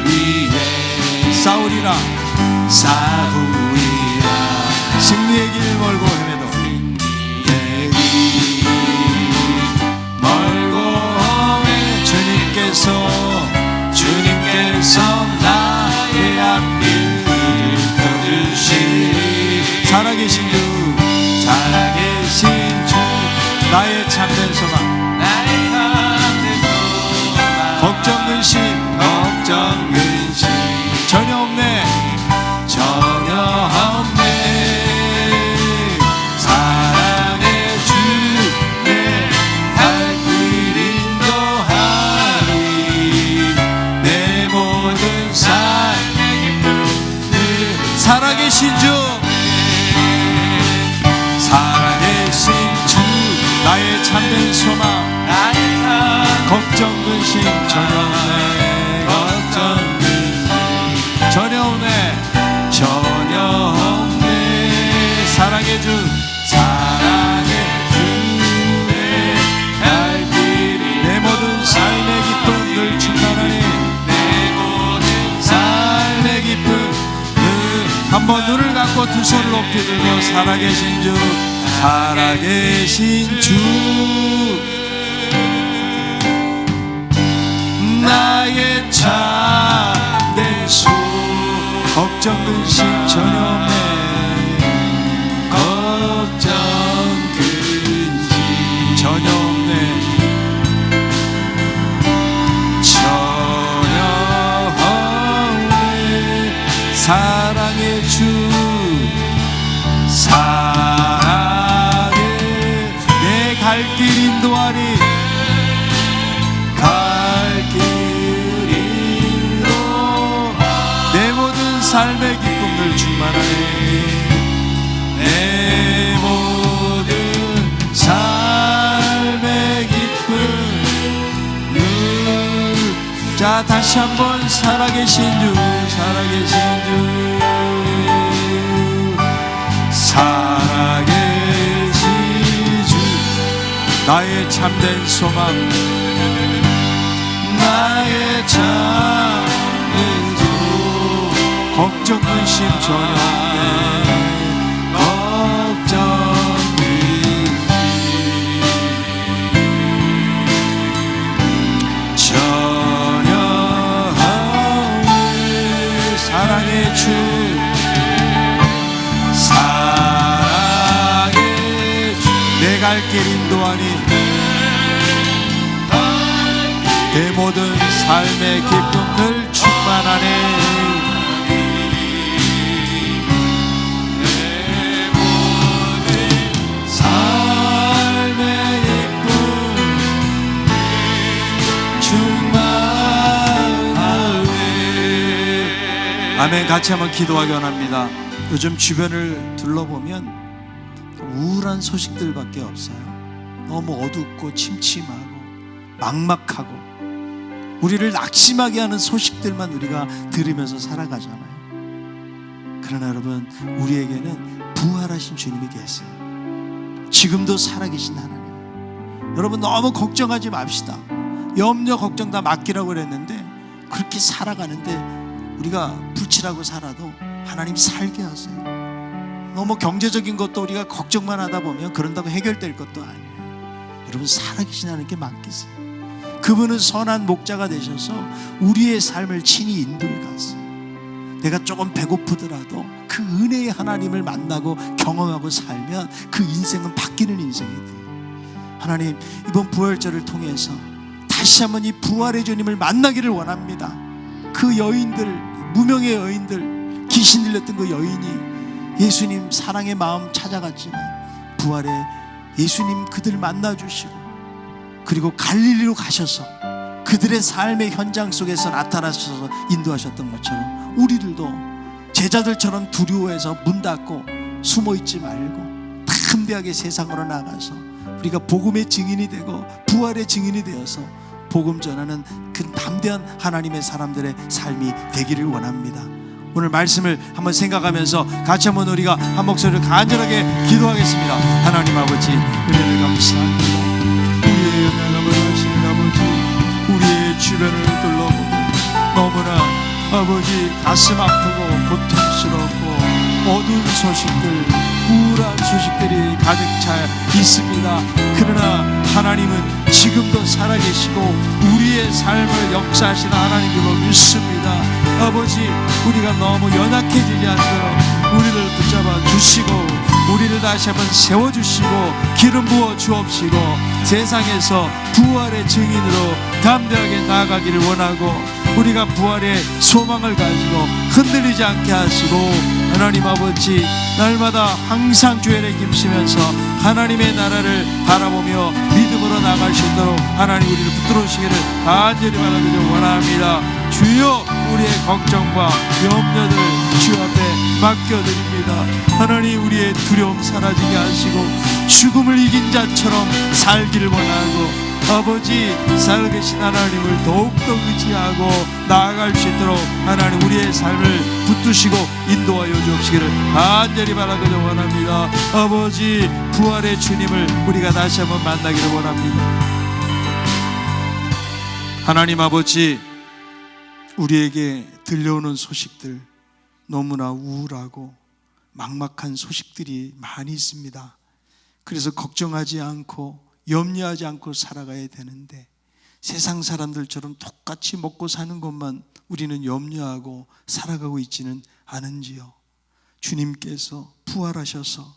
위해 싸우리라 승리의 길 멀고 험해도 주님께서 나의 앞길 펴주시리 살아계신 주 근심 전혀 없네. 걱정 근심 전혀 없네. 전혀 없네. 사랑의 주 내 갈 길이 내 모든 삶의 기쁨 늘 충만하니 내 모든 삶의 기쁨 한번 눈을 감고 두 손을 높이 들며 살아계신 주 살아계신 주 나의 참된 수 걱정 근심 전혀 없네. 걱정 근심 전혀 없네. 전혀 없네. 사랑의 주 사랑의 내 갈 길 인도하니 갈 길 인도 내 모든 삶의 기쁨들 충만하네. 내 모든 삶의 기쁨 자 다시 한번 살아계신 주 살아계신 주 살아계신 주 나의 참된 소망 나의 참된 주 걱정 근심 전혀 없네. 걱정 근심 전혀 없네. 사랑의 주 사랑의 주 내 갈 길 인도하니 내 모든 삶의 기쁨 늘 충만하네. 아멘. 같이 한번 기도하기 원합니다. 요즘 주변을 둘러보면 우울한 소식들밖에 없어요. 너무 어둡고 침침하고 막막하고 우리를 낙심하게 하는 소식들만 우리가 들으면서 살아가잖아요. 그러나 여러분 우리에게는 부활하신 주님이 계세요. 지금도 살아계신 하나님. 여러분 너무 걱정하지 맙시다. 염려 걱정 다 맡기라고 그랬는데 그렇게 살아가는데 우리가 불칠하고 살아도 하나님 살게 하세요. 너무 경제적인 것도 우리가 걱정만 하다 보면 그런다고 해결될 것도 아니에요. 여러분 살아계신 하나님께 맡기세요. 그분은 선한 목자가 되셔서 우리의 삶을 친히 인도해 갔어요. 내가 조금 배고프더라도 그 은혜의 하나님을 만나고 경험하고 살면 그 인생은 바뀌는 인생이 돼요. 하나님 이번 부활절을 통해서 다시 한번 이 부활의 주님을 만나기를 원합니다. 그 여인들, 무명의 여인들, 귀신 들렸던 그 여인이 예수님 사랑의 마음 찾아갔지만 부활에 예수님 그들 만나주시고 그리고 갈릴리로 가셔서 그들의 삶의 현장 속에서 나타나셔서 인도하셨던 것처럼 우리들도 제자들처럼 두려워해서 문 닫고 숨어있지 말고 담대하게 세상으로 나가서 우리가 복음의 증인이 되고 부활의 증인이 되어서 복음 전하는 그 담대한 하나님의 사람들의 삶이 되기를 원합니다. 오늘 말씀을 한번 생각하면서 같이 한번 우리가 한 목소리를 간절하게 기도하겠습니다. 하나님 아버지 은혜를 감사합니다. 우리의 연약함을 아시는 아버지 우리의 주변을 둘러보면 너무나 아버지 가슴 아프고 고통스럽고 어두운 소식들 우울한 소식들이 가득 차 있습니다. 그러나 하나님은 지금도 살아계시고 우리의 삶을 역사하시는 하나님으로 믿습니다. 아버지 우리가 너무 연약해지지 않도록 우리를 붙잡아 주시고 우리를 다시 한번 세워주시고 기름 부어 주옵시고 세상에서 부활의 증인으로 담대하게 나아가기를 원하고 우리가 부활의 소망을 가지고 흔들리지 않게 하시고 하나님 아버지 날마다 항상 주의 힘쓰면서 하나님의 나라를 바라보며 믿음으로 나갈 수 있도록 하나님 우리를 붙들어주시기를 간절히 바라기를 원합니다. 주여 우리의 걱정과 염려들 주 앞에 맡겨드립니다. 하나님 우리의 두려움 사라지게 하시고 죽음을 이긴 자처럼 살기를 원하고 아버지 살아계신 하나님을 더욱더 의지하고 나아갈 수 있도록 하나님 우리의 삶을 붙드시고 인도하여 주옵시기를 간절히 바라기를 원합니다. 아버지 부활의 주님을 우리가 다시 한번 만나기를 원합니다. 하나님 아버지, 우리에게 들려오는 소식들 너무나 우울하고 막막한 소식들이 많이 있습니다. 그래서 걱정하지 않고 염려하지 않고 살아가야 되는데 세상 사람들처럼 똑같이 먹고 사는 것만 우리는 염려하고 살아가고 있지는 않은지요. 주님께서 부활하셔서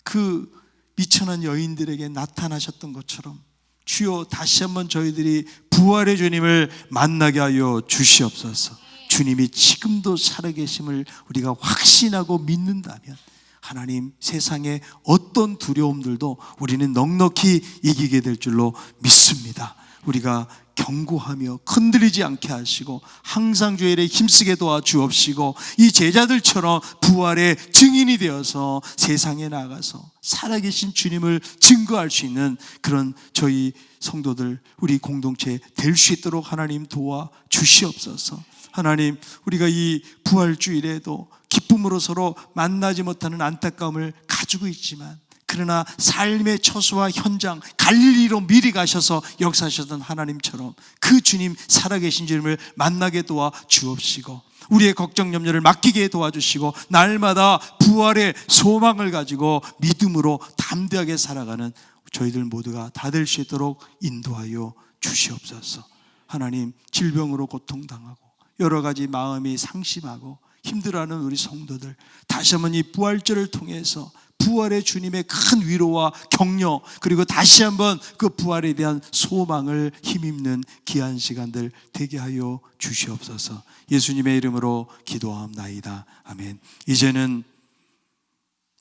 그 미천한 여인들에게 나타나셨던 것처럼 주여 다시 한번 저희들이 부활의 주님을 만나게 하여 주시옵소서. 주님이 지금도 살아계심을 우리가 확신하고 믿는다면 하나님 세상의 어떤 두려움들도 우리는 넉넉히 이기게 될 줄로 믿습니다. 우리가 경고하며 흔들리지 않게 하시고 항상 주의 일에 힘쓰게 도와주옵시고 이 제자들처럼 부활의 증인이 되어서 세상에 나가서 살아계신 주님을 증거할 수 있는 그런 저희 성도들 우리 공동체 될 수 있도록 하나님 도와주시옵소서. 하나님 우리가 이 부활주일에도 기쁨으로 서로 만나지 못하는 안타까움을 가지고 있지만 그러나 삶의 처소와 현장 갈릴리로 미리 가셔서 역사하셨던 하나님처럼 그 주님 살아계신 주님을 만나게 도와 주옵시고 우리의 걱정 염려를 맡기게 도와주시고 날마다 부활의 소망을 가지고 믿음으로 담대하게 살아가는 저희들 모두가 다 될 수 있도록 인도하여 주시옵소서. 하나님 질병으로 고통당하고 여러 가지 마음이 상심하고 힘들어하는 우리 성도들 다시 한번 이 부활절을 통해서 부활의 주님의 큰 위로와 격려 그리고 다시 한번 그 부활에 대한 소망을 힘입는 귀한 시간들 되게 하여 주시옵소서. 예수님의 이름으로 기도하옵나이다. 아멘. 이제는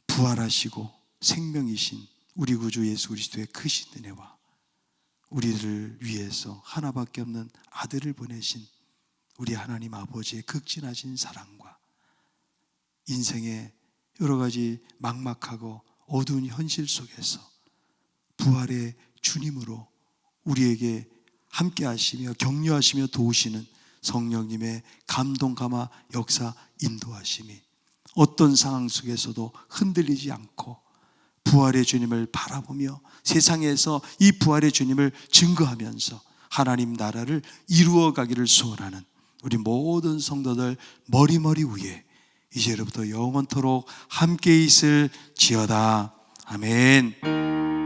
부활하시고 생명이신 우리 구주 예수 그리스도의 크신 은혜와 우리를 위해서 하나밖에 없는 아들을 보내신 우리 하나님 아버지의 극진하신 사랑과 인생의 여러 가지 막막하고 어두운 현실 속에서 부활의 주님으로 우리에게 함께 하시며 격려하시며 도우시는 성령님의 감동 감화 역사 인도하심이 어떤 상황 속에서도 흔들리지 않고 부활의 주님을 바라보며 세상에서 이 부활의 주님을 증거하면서 하나님 나라를 이루어 가기를 소원하는 우리 모든 성도들 머리머리 위에 이제로부터 영원토록 함께 있을지어다. 아멘.